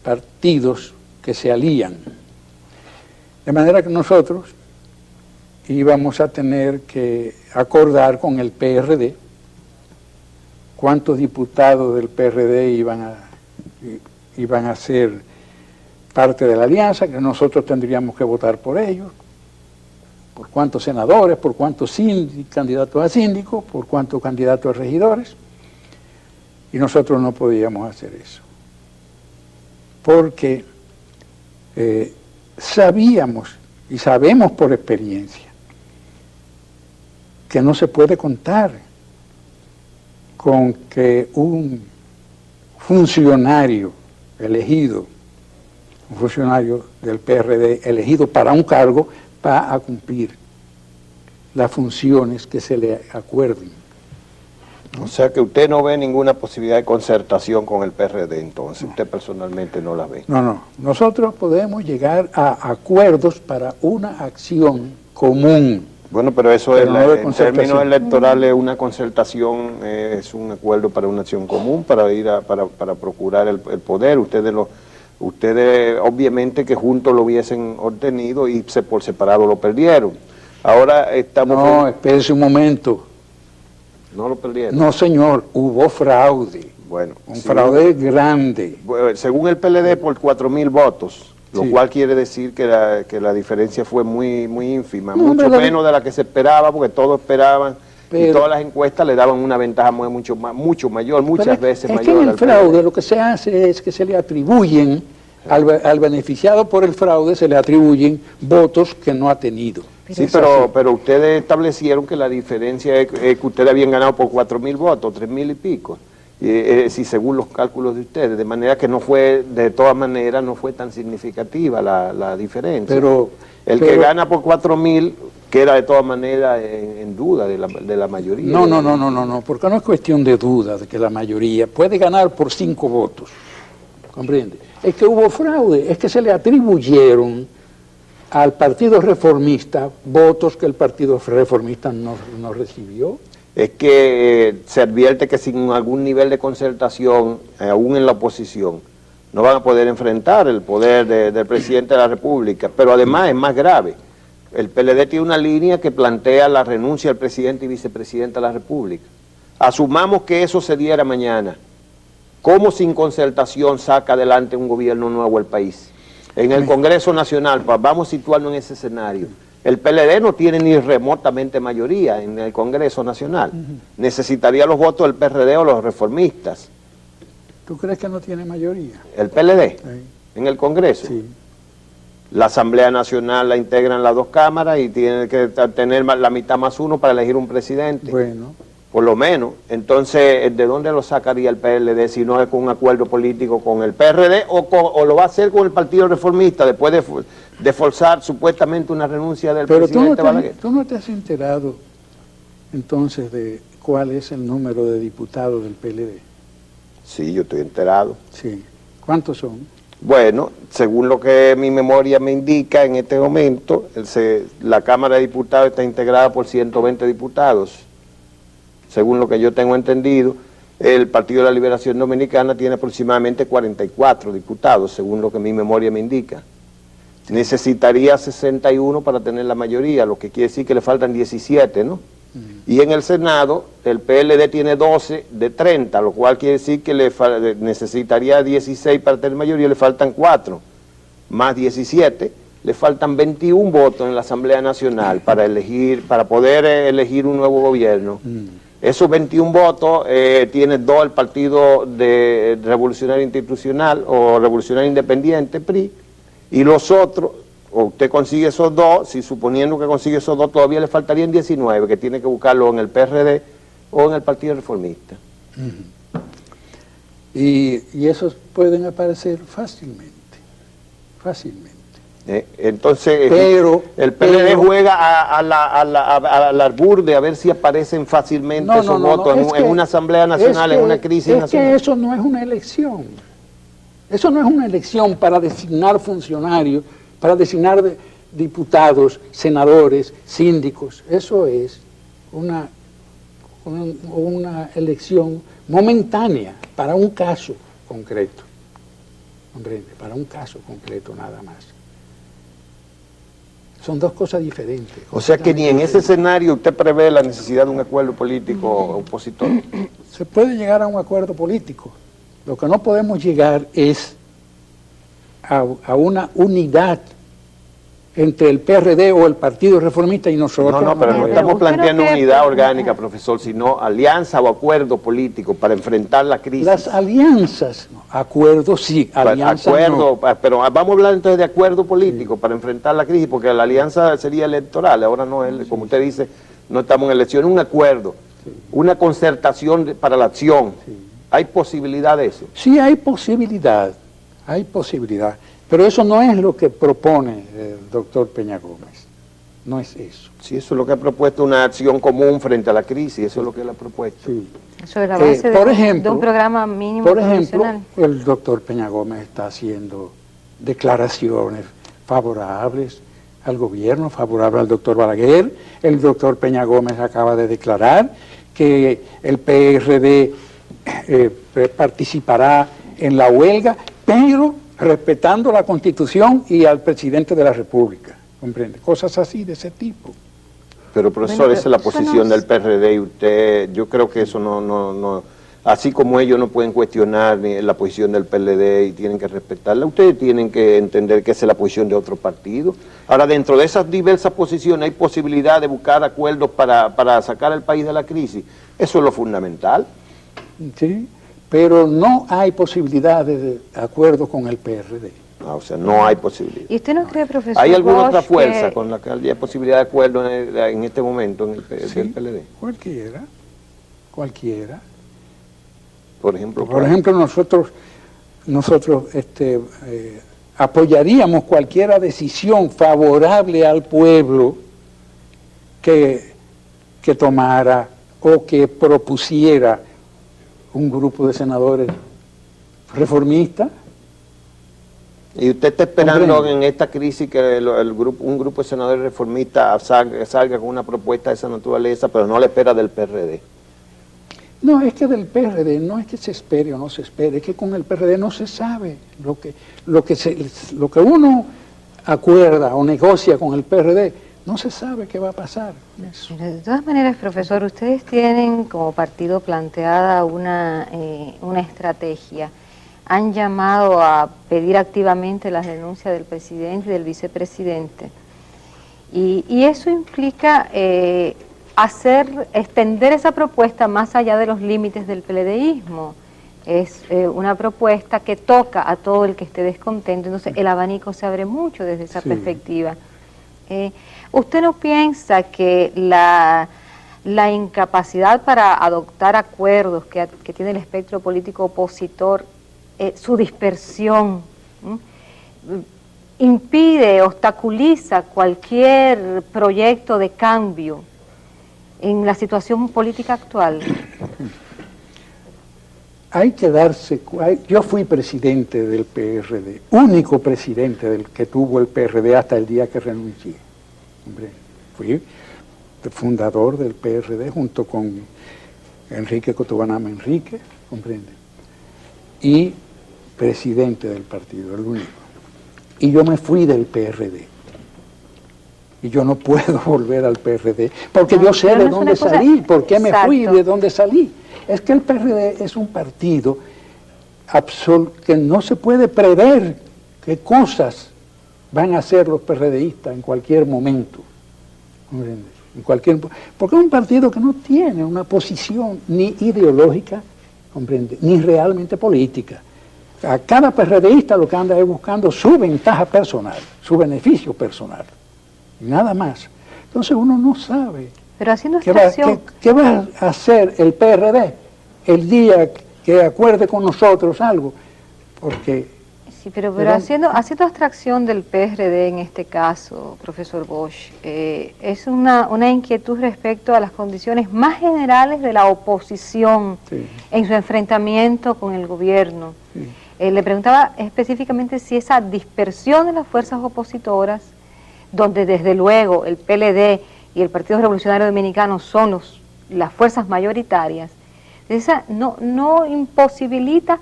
partidos que se alían. De manera que nosotros íbamos a tener que acordar con el PRD cuántos diputados del PRD iban a ser parte de la alianza, que nosotros tendríamos que votar por ellos, por cuántos senadores, por cuántos candidatos a síndicos, por cuántos candidatos a regidores, y nosotros no podíamos hacer eso. Porque sabíamos y sabemos por experiencia que no se puede contar con que un funcionario elegido, un funcionario del PRD elegido para un cargo, va a cumplir las funciones que se le acuerden. O sea que usted no ve ninguna posibilidad de concertación con el PRD, entonces, usted personalmente no la ve. No, nosotros podemos llegar a acuerdos para una acción común. Bueno, pero eso Pero es, no de en términos concertación. electorales, una concertación es un acuerdo para una acción común, para procurar el poder. Ustedes obviamente que juntos lo hubiesen obtenido y por separado lo perdieron. Ahora estamos... No, espérese un momento. ¿No lo perdieron? No, señor, hubo fraude. Bueno, Un sí, fraude grande. bueno, según el PLD, por 4.000 votos, lo Sí. cual quiere decir que la diferencia fue muy ínfima, No, mucho hombre, menos de la que se esperaba, porque todos esperaban y todas las encuestas le daban una ventaja mucho mayor, muchas veces es mayor. que en el al fraude PLD. lo que se hace es que se le atribuyen, al beneficiado por el fraude se le atribuyen votos que no ha tenido. Sí, Es así. pero ustedes establecieron que la diferencia es que ustedes habían ganado por 4.000 votos, 3.000 y pico, sí, según los cálculos de ustedes, de manera que no fue, de todas maneras, no fue tan significativa la diferencia. Pero que gana por 4.000 queda de todas maneras en duda de la mayoría. No, porque no es cuestión de duda de que la mayoría puede ganar por 5 votos, ¿comprende? Es que hubo fraude, es que se le atribuyeron al Partido Reformista votos que el Partido Reformista no recibió. Es que se advierte que sin algún nivel de concertación, aún en la oposición, no van a poder enfrentar el poder del presidente de la República. Pero además es más grave. El PLD tiene una línea que plantea la renuncia del presidente y vicepresidente de la República. Asumamos que eso se diera mañana. ¿Cómo sin concertación saca adelante un gobierno nuevo el país? En el Congreso Nacional, vamos a situarnos en ese escenario. El PLD no tiene ni remotamente mayoría en el Congreso Nacional. Necesitaría los votos del PRD o los reformistas. ¿Tú crees que no tiene mayoría? El PLD, Sí. en el Congreso. Sí. La Asamblea Nacional la integran las dos cámaras y tiene que tener la mitad más uno para elegir un presidente. Bueno, Por lo menos. Entonces, ¿de dónde lo sacaría el PLD si no es con un acuerdo político con el PRD o lo va a hacer con el Partido Reformista después de forzar supuestamente una renuncia del pero presidente Balaguer? tú no te has enterado entonces de cuál es el número de diputados del PLD. Sí, yo estoy enterado. Sí. ¿Cuántos son? Bueno, según lo que mi memoria me indica en este momento, la Cámara de Diputados está integrada por 120 diputados. Según lo que yo tengo entendido, el Partido de la Liberación Dominicana tiene aproximadamente 44 diputados, según lo que mi memoria me indica. Necesitaría 61 para tener la mayoría, lo que quiere decir que le faltan 17, ¿no? Y en el Senado, el PLD tiene 12 de 30, lo cual quiere decir que necesitaría 16 para tener mayoría, le faltan 4, más 17, le faltan 21 votos en la Asamblea Nacional para poder elegir un nuevo gobierno. Esos 21 votos tiene 2 el Partido de Revolucionario Institucional o Revolucionario Independiente, PRI, y los otros, o usted consigue esos 2, si suponiendo que consigue esos 2, todavía le faltarían 19, que tiene que buscarlo en el PRD o en el Partido Reformista. Y esos pueden aparecer fácilmente. Entonces, Pero el PLD juega al albur de a ver si aparecen fácilmente esos votos en una Asamblea Nacional, en una crisis nacional. Es que eso no es una elección. Eso no es una elección para designar funcionarios, para designar diputados, senadores, síndicos. Eso es una elección momentánea para un caso concreto. Hombre, para un caso concreto nada más. Son dos cosas diferentes. O sea que ni en ese escenario usted prevé la necesidad de un acuerdo político opositor. Se puede llegar a un acuerdo político. Lo que no podemos llegar es a una unidad entre el PRD o el Partido Reformista y nosotros. No, pero no estamos planteando Pero que- unidad orgánica, profesor, sino alianza o acuerdo político para enfrentar la crisis. Las alianzas, acuerdos sí, alianzas Acuerdo, no. pero vamos a hablar entonces de acuerdo político para enfrentar la crisis, porque la alianza sería electoral, ahora no es, como usted dice, no estamos en elección, un acuerdo, una concertación para la acción. ¿Hay posibilidad de eso? Sí, hay posibilidad, pero eso no es lo que propone el doctor Peña Gómez, no es eso. Sí, eso es lo que ha propuesto, una acción común frente a la crisis, eso es lo que él ha propuesto. Sí. Eso es la base Por de ejemplo, un programa mínimo Por ejemplo, profesional. el doctor Peña Gómez está haciendo declaraciones favorables al gobierno, favorables al doctor Balaguer. El doctor Peña Gómez acaba de declarar que el PRD participará en la huelga, pero respetando la Constitución y al presidente de la República. ¿Comprende? Cosas así de ese tipo. Pero profesor, Bueno, esa es la pero eso posición no del PRD y usted, yo creo que eso así como ellos no pueden cuestionar la posición del PLD y tienen que respetarla, ustedes tienen que entender que esa es la posición de otro partido. Ahora, dentro de esas diversas posiciones hay posibilidad de buscar acuerdos para sacar al país de la crisis. Eso es lo fundamental. Sí, pero no hay posibilidades de acuerdo con el PRD. O sea, no hay posibilidad. ¿Y usted no cree, profesor ¿Hay alguna Bosch, otra fuerza que- con la que haya posibilidad de acuerdo en este momento en del PLD? Cualquiera. Por ejemplo, Por ejemplo, nosotros apoyaríamos cualquier decisión favorable al pueblo que tomara o que propusiera un grupo de senadores reformistas. ¿y usted está esperando Comprendo. en esta crisis que un grupo de senadores reformistas salga con una propuesta de esa naturaleza, pero no la espera del PRD? No, es que del PRD no es que se espere o no se espere, es que con el PRD no se sabe lo que uno acuerda o negocia con el PRD, no se sabe qué va a pasar. De todas maneras, profesor, ustedes tienen como partido planteada una estrategia. Han llamado a pedir activamente las denuncias del presidente y del vicepresidente. Y eso implica extender esa propuesta más allá de los límites del PLDismo. Es una propuesta que toca a todo el que esté descontento, entonces el abanico se abre mucho desde esa perspectiva. ¿Usted no piensa que la incapacidad para adoptar acuerdos que tiene el espectro político opositor, su dispersión, impide, obstaculiza cualquier proyecto de cambio en la situación política actual? Hay que yo fui presidente del PRD, único presidente del que tuvo el PRD hasta el día que renuncié. Hombre, fui fundador del PRD junto con Enrique Cotobanama Enrique, comprende, y presidente del partido, el único. Y yo me fui del PRD. Y yo no puedo volver al PRD, porque yo sé de dónde salí, por qué me fui y de dónde salí. Es que el PRD es un partido que no se puede prever qué cosas van a hacer los PRDistas en cualquier momento. ¿Comprende? Porque es un partido que no tiene una posición ni ideológica, ¿comprende?, ni realmente política. A cada PRDista lo que anda es buscando su ventaja personal, su beneficio personal. Nada más. Entonces uno no sabe Pero haciendo qué abstracción, va a hacer el PRD el día que acuerde con nosotros algo, porque... sí, pero haciendo abstracción del PRD en este caso, profesor Bosch, es una inquietud respecto a las condiciones más generales de la oposición en su enfrentamiento con el gobierno. Le preguntaba específicamente si esa dispersión de las fuerzas opositoras, donde desde luego el PLD y el Partido Revolucionario Dominicano son las fuerzas mayoritarias, esa no imposibilita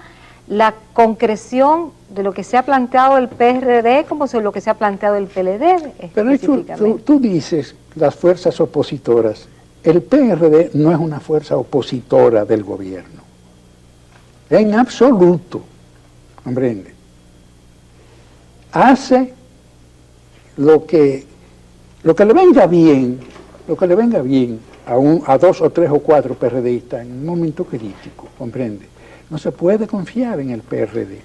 la concreción de lo que se ha planteado el PRD como lo que se ha planteado el PLD Pero específicamente. tú dices las fuerzas opositoras. El PRD no es una fuerza opositora del gobierno. En absoluto. ¿Comprende? Hace lo que le venga bien, a 2 o 3 o 4 PRDistas en un momento crítico, ¿comprende? No se puede confiar en el PRD,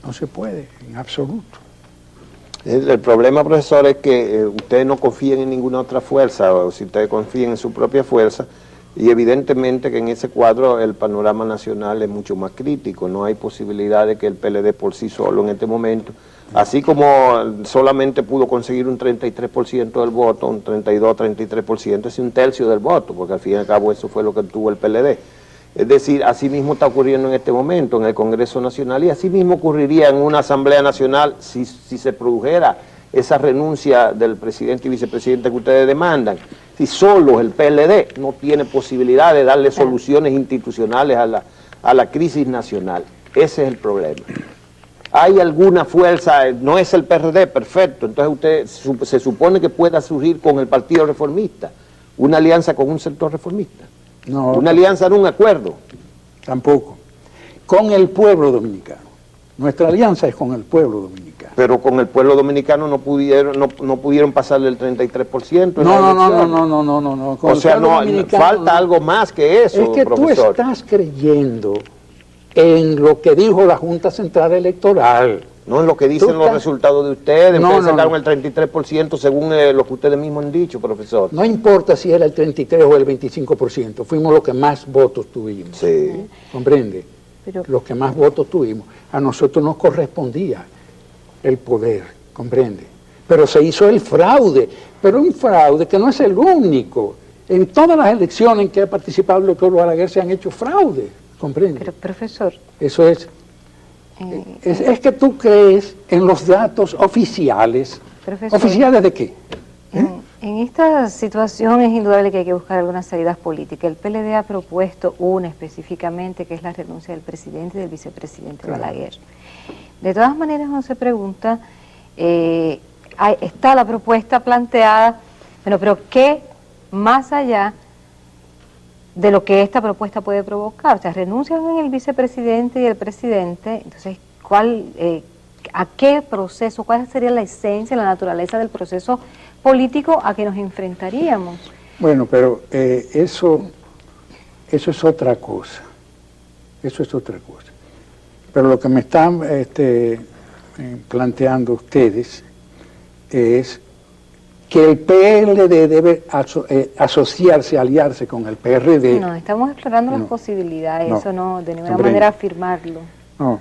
no se puede, en absoluto. El problema, profesor, es que ustedes no confían en ninguna otra fuerza, o si ustedes confían en su propia fuerza, y evidentemente que en ese cuadro el panorama nacional es mucho más crítico, no hay posibilidad de que el PLD por sí solo en este momento, así como solamente pudo conseguir un 33% del voto, un 32-33%, es un tercio del voto, porque al fin y al cabo eso fue lo que tuvo el PLD. Es decir, así mismo está ocurriendo en este momento en el Congreso Nacional y así mismo ocurriría en una Asamblea Nacional si se produjera esa renuncia del presidente y vicepresidente que ustedes demandan. Si solo el PLD no tiene posibilidad de darle soluciones institucionales a la crisis nacional. Ese es el problema. ¿Hay alguna fuerza? No es el PRD, perfecto. Entonces se supone que pueda surgir con el Partido Reformista una alianza con un sector reformista. No, Una alianza en un acuerdo. tampoco. Con el pueblo dominicano. Nuestra alianza es con el pueblo dominicano. Pero con el pueblo dominicano no pudieron pasarle el 33%. No. Con O sea, el pueblo no, dominicano, falta algo más que eso, es que profesor. tú estás creyendo en lo que dijo la Junta Central Electoral. No en lo que dicen Tú los estás- resultados de ustedes. No, Ustedes no, sacaron no. el 33% según lo que ustedes mismos han dicho, profesor. No importa si era el 33 o el 25%, fuimos los que más votos tuvimos. Sí. ¿Comprende? Pero- Los que más votos tuvimos. A nosotros nos correspondía el poder, ¿comprende? Pero se hizo el fraude, pero un fraude que no es el único. En todas las elecciones en que ha participado el doctor Balaguer se han hecho fraudes, ¿comprende? Pero, profesor, Eso es. Es que tú crees en los datos oficiales. Profesor. ¿Oficiales de qué? en esta situación es indudable que hay que buscar algunas salidas políticas. El PLD ha propuesto una específicamente, que es la renuncia del presidente y del vicepresidente Balaguer. De todas maneras, uno se pregunta, está la propuesta planteada, bueno, pero ¿qué más allá de lo que esta propuesta puede provocar? O sea, renuncian el vicepresidente y el presidente, entonces, ¿a qué proceso, cuál sería la esencia, la naturaleza del proceso político a que nos enfrentaríamos? Bueno, pero eso es otra cosa. Eso es otra cosa. Pero lo que me están planteando ustedes es que el PLD debe asociarse, aliarse con el PRD. No, estamos explorando las No, posibilidades, no, eso no, de ninguna comprendo. manera afirmarlo. No.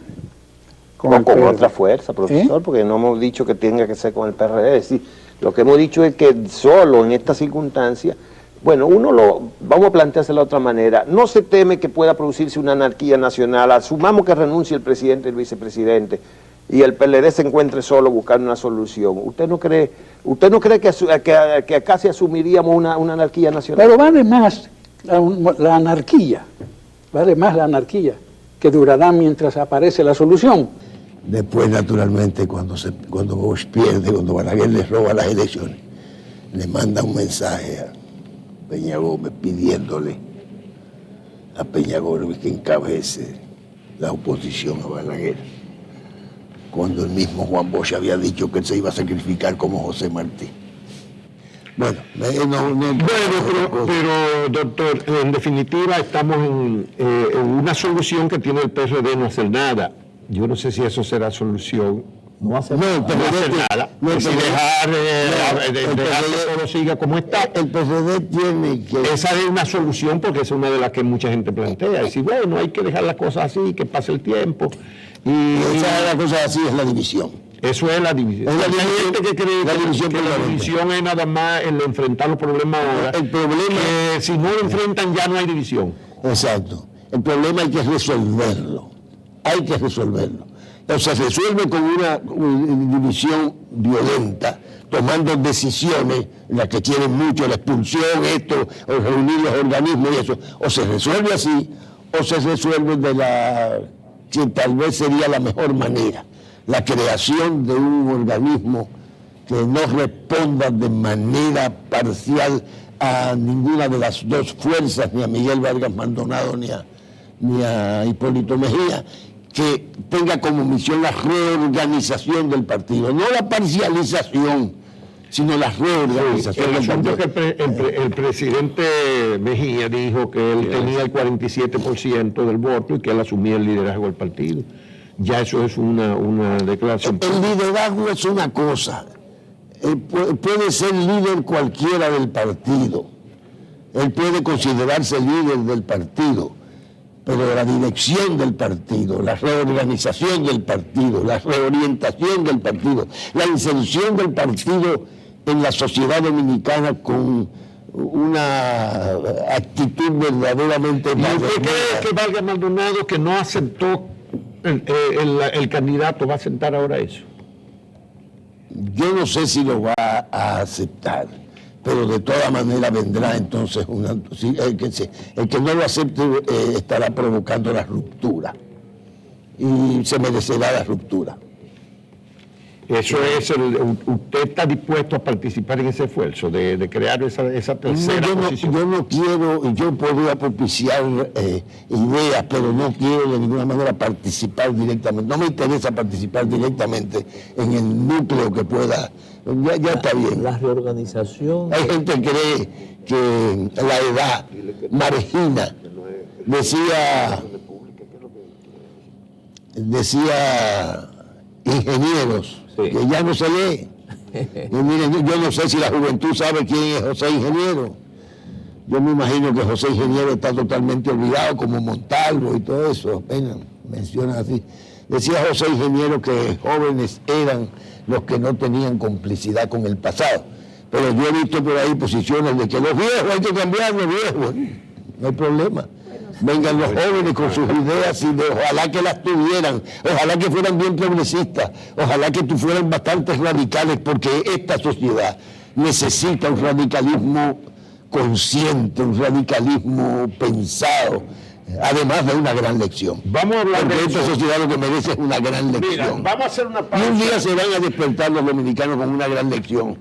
Con el PRD. otra fuerza, profesor, porque no hemos dicho que tenga que ser con el PRD. Es decir, lo que hemos dicho es que solo en esta circunstancia, bueno, vamos a planteárselo de otra manera. No se teme que pueda producirse una anarquía nacional. Asumamos que renuncie el presidente y el vicepresidente y el PLD se encuentre solo buscando una solución. ¿Usted no cree que acá se asumiríamos una anarquía nacional? Pero vale más la anarquía, que durará mientras aparece la solución. Después, naturalmente, cuando Bosch pierde, cuando Balaguer le roba las elecciones, le manda un mensaje a Peña Gómez pidiéndole a Peña Gómez que encabece la oposición a Balaguer, cuando el mismo Juan Bosch había dicho que él se iba a sacrificar como José Martí. Bueno, Pero, doctor, en definitiva estamos en una solución que tiene el PRD, no hacer nada. Yo no sé si eso será solución. No hace No hacer nada. Es decir, dejar que todo siga como está. el PRD tiene que... Esa es una solución porque es una de las que mucha gente plantea. Decir, bueno, hay que dejar las cosas así, que pase el tiempo. Y Esa es la cosa así, es la división. eso es la división. Es la Hay división- gente que cree la división que la permanente. división es nada más el enfrentar los problemas ahora. El problema... Que si no lo enfrentan ya no hay división. Exacto. El problema hay que resolverlo. Hay que resolverlo. O sea, se resuelve con una división violenta, tomando decisiones, las que tienen mucho, la expulsión, esto, o reunir los organismos y eso. O se resuelve así, o se resuelve de la que tal vez sería la mejor manera. La creación de un organismo que no responda de manera parcial a ninguna de las dos fuerzas, ni a Miguel Vargas Maldonado ni a Hipólito Mejía, que tenga como misión la reorganización del partido, no la parcialización, sino la reorganización El del asunto partido. es que el presidente Mejía dijo que él tenía el 47% del voto y que él asumía el liderazgo del partido. Ya eso es una declaración. El liderazgo es una cosa. Puede ser líder cualquiera del partido. Él puede considerarse líder del partido, pero la dirección del partido, la reorganización del partido, la reorientación del partido, la inserción del partido en la sociedad dominicana con una actitud verdaderamente... ¿Y usted cree que Vargas Maldonado, que no aceptó el candidato, va a aceptar ahora eso? Yo no sé si lo va a aceptar, pero de todas maneras vendrá entonces el que no lo acepte estará provocando la ruptura y se merecerá la ruptura. Eso es, ¿usted está dispuesto a participar en ese esfuerzo de crear esa tercera posición? Yo no quiero, yo podría propiciar ideas, pero no quiero de ninguna manera participar directamente. No me interesa participar directamente en el núcleo que pueda. Ya está bien. La reorganización. Hay gente que cree que la edad margina. Decía ingenieros, sí, que ya no se lee. Y miren, yo no sé si la juventud sabe quién es José Ingeniero. Yo me imagino que José Ingeniero está totalmente olvidado, como Montalvo y todo eso, apenas mencionan así. Decía José Ingeniero que jóvenes eran los que no tenían complicidad con el pasado. Pero yo he visto por ahí posiciones de que los viejos hay que cambiarlos, viejos. No hay problema. Vengan los jóvenes con sus ideas y ojalá que las tuvieran, ojalá que fueran bien progresistas, ojalá que fueran bastante radicales, porque esta sociedad necesita un radicalismo consciente, un radicalismo pensado, además de una gran lección. Vamos a hablar porque de esta eso. sociedad lo que merece es una gran lección. Mira, vamos a hacer una pausa. Y un día se van a despertar los dominicanos con una gran lección.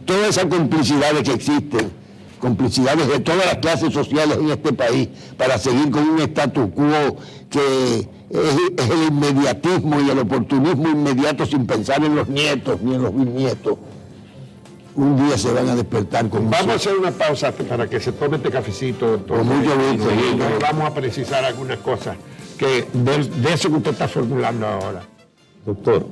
Todas esas complicidades que existen, complicidades de todas las clases sociales en este país para seguir con un status quo que es el inmediatismo y el oportunismo inmediato sin pensar en los nietos ni en los bisnietos. Un día se van a despertar con Vamos a hacer una pausa para que se tome este cafecito, doctor. Con mucho gusto. Y vamos a precisar algunas cosas que de eso que usted está formulando ahora. Doctor,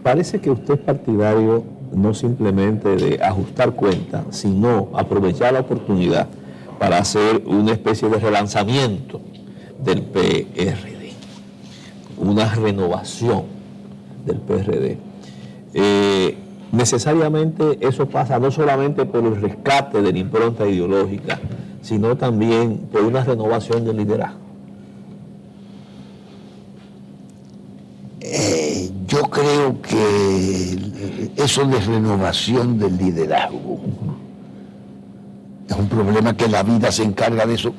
parece que usted es partidario no simplemente de ajustar cuentas, sino aprovechar la oportunidad para hacer una especie de relanzamiento del PRD, una renovación del PRD. Necesariamente eso pasa no solamente por el rescate de la impronta ideológica, sino también por una renovación del liderazgo. Yo creo que eso de renovación del liderazgo es un problema que la vida se encarga de eso.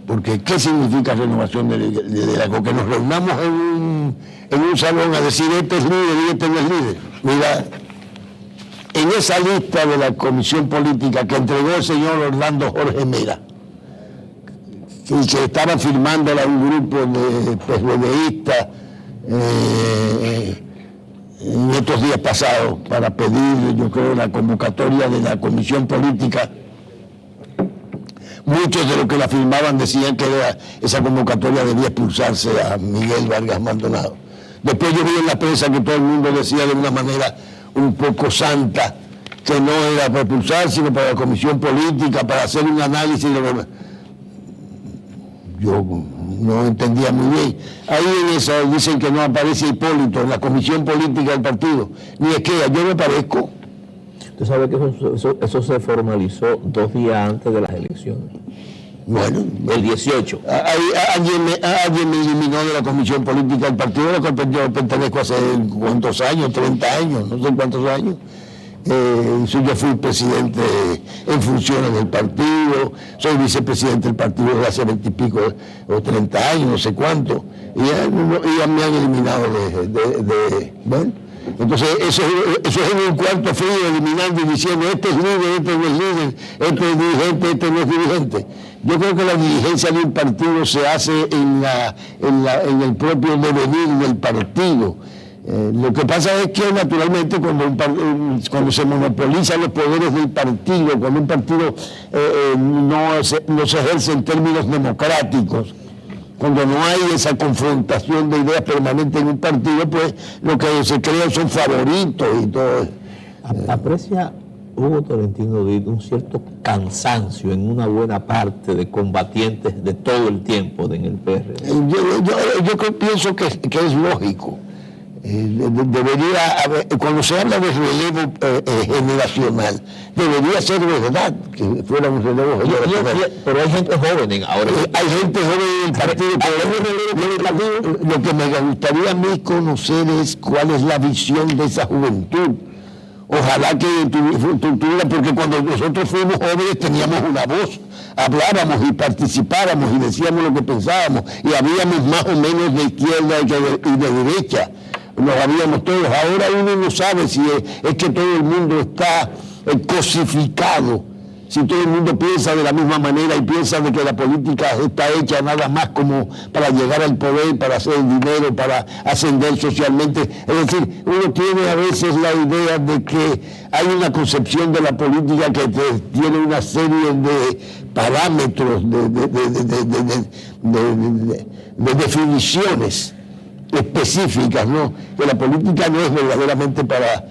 Porque ¿qué significa renovación del liderazgo? Que nos reunamos en un salón a decir este es líder y este no es líder. Mira, en esa lista de la comisión política que entregó el señor Orlando Jorge Mera, y que estaba firmándola un grupo de PRDistas en estos días pasados para pedir, yo creo, la convocatoria de la comisión política. Muchos de los que la firmaban decían que esa convocatoria debía expulsarse a Miguel Vargas Maldonado. Después yo vi en la prensa que todo el mundo decía de una manera un poco santa que no era para expulsar, sino para la comisión política, para hacer un análisis de lo... Yo no entendía muy bien. Ahí en esa dicen que no aparece Hipólito en la comisión política del partido. Ni es que yo me parezco. Usted sabe que eso se formalizó 2 días antes de las elecciones. Bueno, El 18. Alguien me eliminó de la comisión política del partido, a lo que yo pertenezco hace cuántos años, 30 años, no sé cuántos años. Yo fui presidente en funciones del partido, soy vicepresidente del partido desde hace 20 y pico o 30 años, no sé cuánto, y ya me han eliminado bueno, entonces eso es en un cuarto frío, eliminando y diciendo este es líder, este no es líder, este es dirigente, este no es dirigente. Yo creo que la dirigencia de un partido se hace en el propio devenir del partido. Lo que pasa es que naturalmente cuando se monopolizan los poderes del partido, cuando un partido no se ejerce en términos democráticos, cuando no hay esa confrontación de ideas permanente en un partido, pues lo que se crea son favoritos y todo eso. ¿Aprecia Hugo Tolentino Díaz un cierto cansancio en una buena parte de combatientes de todo el tiempo en el PRD? Yo pienso que es lógico. Debería haber, cuando se habla de relevo generacional, debería ser verdad que fuera un relevo generacional. Pero hay gente joven ahora. Hay gente joven en el partido, pero lo que me gustaría a mí conocer es cuál es la visión de esa juventud. Ojalá que tuviera, porque cuando nosotros fuimos jóvenes teníamos una voz, hablábamos y participábamos y decíamos lo que pensábamos, y habíamos más o menos de izquierda y de derecha. lo habíamos todos. Ahora uno no sabe si es que todo el mundo está cosificado, si todo el mundo piensa de la misma manera y piensa de que la política está hecha nada más como para llegar al poder, para hacer dinero, para ascender socialmente. Es decir, uno tiene a veces la idea de que hay una concepción de la política que tiene una serie de parámetros, de definiciones específicas, ¿no? Que la política no es verdaderamente para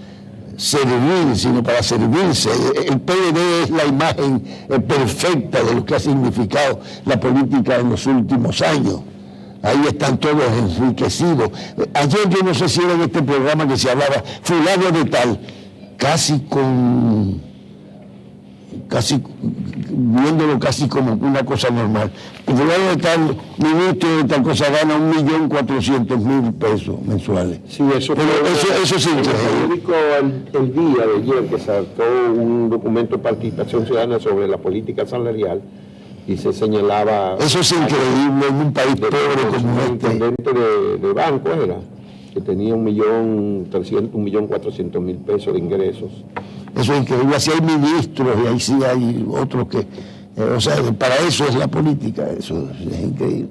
servir, sino para servirse. El PLD es la imagen perfecta de lo que ha significado la política en los últimos años. Ahí están todos enriquecidos. Ayer yo no sé si era en este programa que se hablaba, fulano de tal, viéndolo casi como una cosa normal. Fulano de tal, ministro de tal cosa, gana 1.400.000 pesos mensuales. Sí, eso es increíble. El periódico el día de ayer que sacó un documento de participación ciudadana sobre la política salarial y se señalaba... Eso es increíble en un país pobre como el este. intendente de banco era, que tenía 1.400.000 pesos de ingresos. Eso es increíble. Así hay ministros y ahí sí hay otros que... o sea, para eso es la política, eso es increíble.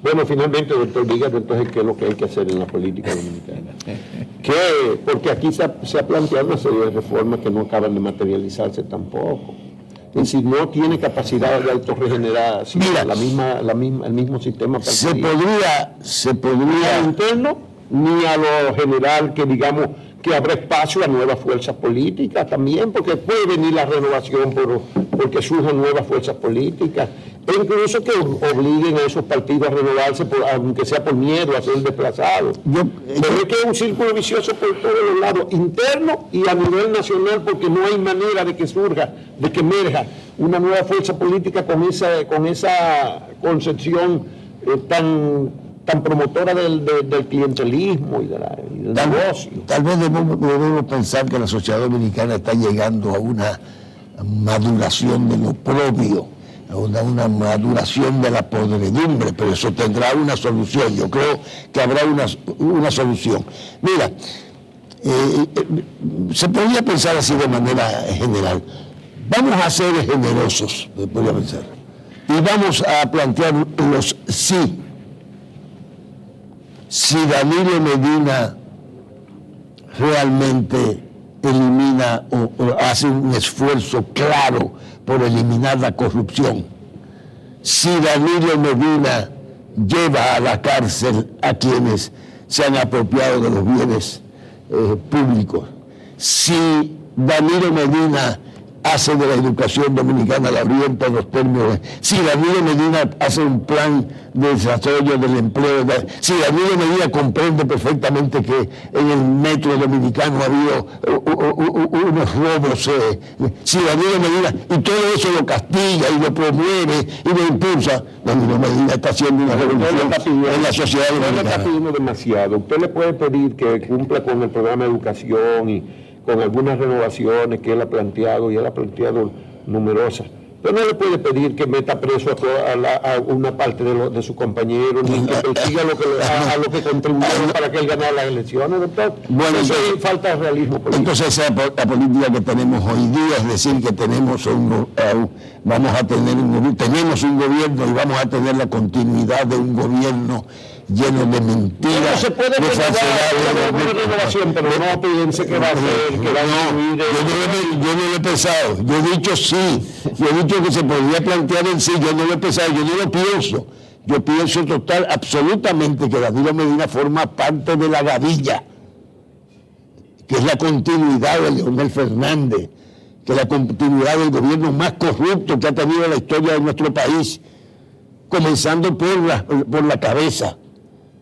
Bueno, finalmente, doctor, dígame entonces qué es lo que hay que hacer en la política dominicana. Porque aquí se ha planteado una serie de reformas que no acaban de materializarse tampoco. Es decir, no tiene capacidad de autorregeneración. Mira, el mismo sistema se podría ni a lo interno ni a lo general, que digamos que habrá espacio a nuevas fuerzas políticas también, porque puede venir la renovación porque surjan nuevas fuerzas políticas, e incluso que obliguen a esos partidos a renovarse, aunque sea por miedo a ser desplazados. Pero es que es un círculo vicioso por todos los lados, interno y a nivel nacional, porque no hay manera de que surja, de que emerja una nueva fuerza política con esa concepción tan promotora del clientelismo y del negocio. Tal vez debemos pensar que la sociedad dominicana está llegando a una maduración de lo propio, a una maduración de la podredumbre, pero eso tendrá una solución. Yo creo que habrá una solución. Mira, se podría pensar así de manera general. Vamos a ser generosos, se podría pensar, y vamos a plantear los sí. Si Danilo Medina realmente elimina o hace un esfuerzo claro por eliminar la corrupción, si Danilo Medina lleva a la cárcel a quienes se han apropiado de los bienes públicos, si Danilo Medina hace de la educación dominicana, la orienta en los términos, si Danilo Medina hace un plan de desarrollo del empleo, si Danilo Medina comprende perfectamente que en el metro dominicano ha habido unos robos, si Danilo Medina, y todo eso lo castiga y lo promueve y lo impulsa, Danilo Medina está haciendo una revolución en la sociedad dominicana. Usted le está pidiendo demasiado. Usted le puede pedir que cumpla con el programa de educación y con algunas renovaciones que él ha planteado, y él ha planteado numerosas. Pero no le puede pedir que meta preso a una parte de sus compañeros, ni que persiga a lo que contribuyeron para que él ganara las elecciones, doctor. Bueno, eso es falta de realismo político. Entonces esa es la política que tenemos hoy día, es decir, que tenemos un gobierno y vamos a tener la continuidad de un gobierno lleno de mentiras. No se puede una renovación, pero no piense que va a ser, que va a incluir. Yo no lo he pensado, yo he dicho sí, yo he dicho que se podría plantear en sí, yo no lo he pensado, yo no lo pienso. Yo pienso absolutamente que Danilo Medina forma parte de la gavilla, que es la continuidad de Leonel Fernández, que es la continuidad del gobierno más corrupto que ha tenido la historia de nuestro país, comenzando por la cabeza.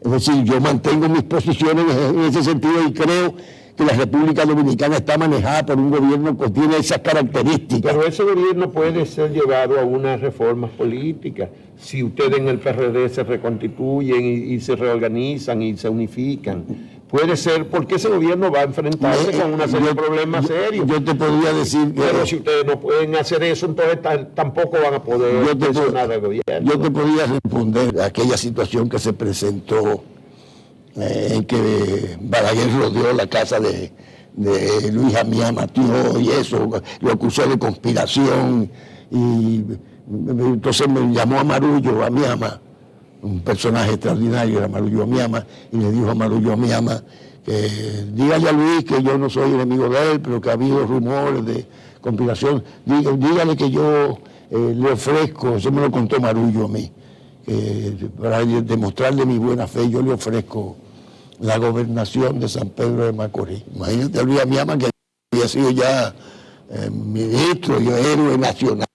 Es decir, yo mantengo mis posiciones en ese sentido y creo que la República Dominicana está manejada por un gobierno que tiene esas características. Pero ese gobierno puede ser llevado a unas reformas políticas. Si ustedes en el PRD se reconstituyen y se reorganizan y se unifican, puede ser, porque ese gobierno va a enfrentarse con una serie de problemas serios. Yo te podría decir que... Pero si ustedes no pueden hacer eso, entonces tampoco van a poder presionar al gobierno. Yo te podría responder a aquella situación que se presentó en que Balaguer rodeó la casa de Luis Amiama, tío, y eso, lo acusó de conspiración, y entonces me llamó a Marullo Amiama, un personaje extraordinario, era Marullo Amiama, y le dijo a Marullo Amiama que dígale a Luis que yo no soy enemigo de él, pero que ha habido rumores de conspiración, dígale que yo le ofrezco, eso me lo contó Marullo a mí, para demostrarle mi buena fe, yo le ofrezco la gobernación de San Pedro de Macorís. Imagínate a Luis Amiama, que había sido ya ministro y héroe nacional.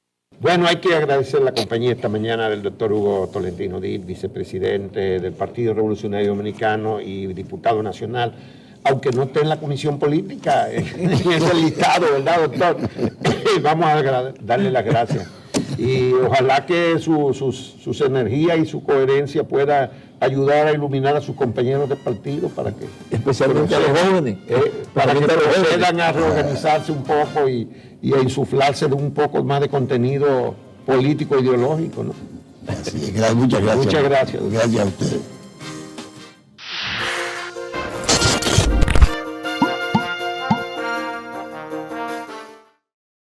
Bueno, hay que agradecer la compañía esta mañana del doctor Hugo Tolentino Díaz, vicepresidente del Partido Revolucionario Dominicano y diputado nacional, aunque no esté en la comisión política, en ese listado, ¿verdad, doctor? Vamos a darle las gracias. Y ojalá que sus energías y su coherencia pueda ayudar a iluminar a sus compañeros de partido para que especialmente a los jóvenes, para que procedan a reorganizarse un poco y a insuflarse de un poco más de contenido político ideológico, ¿no? Así es, muchas gracias. Muchas gracias. Gracias a ustedes.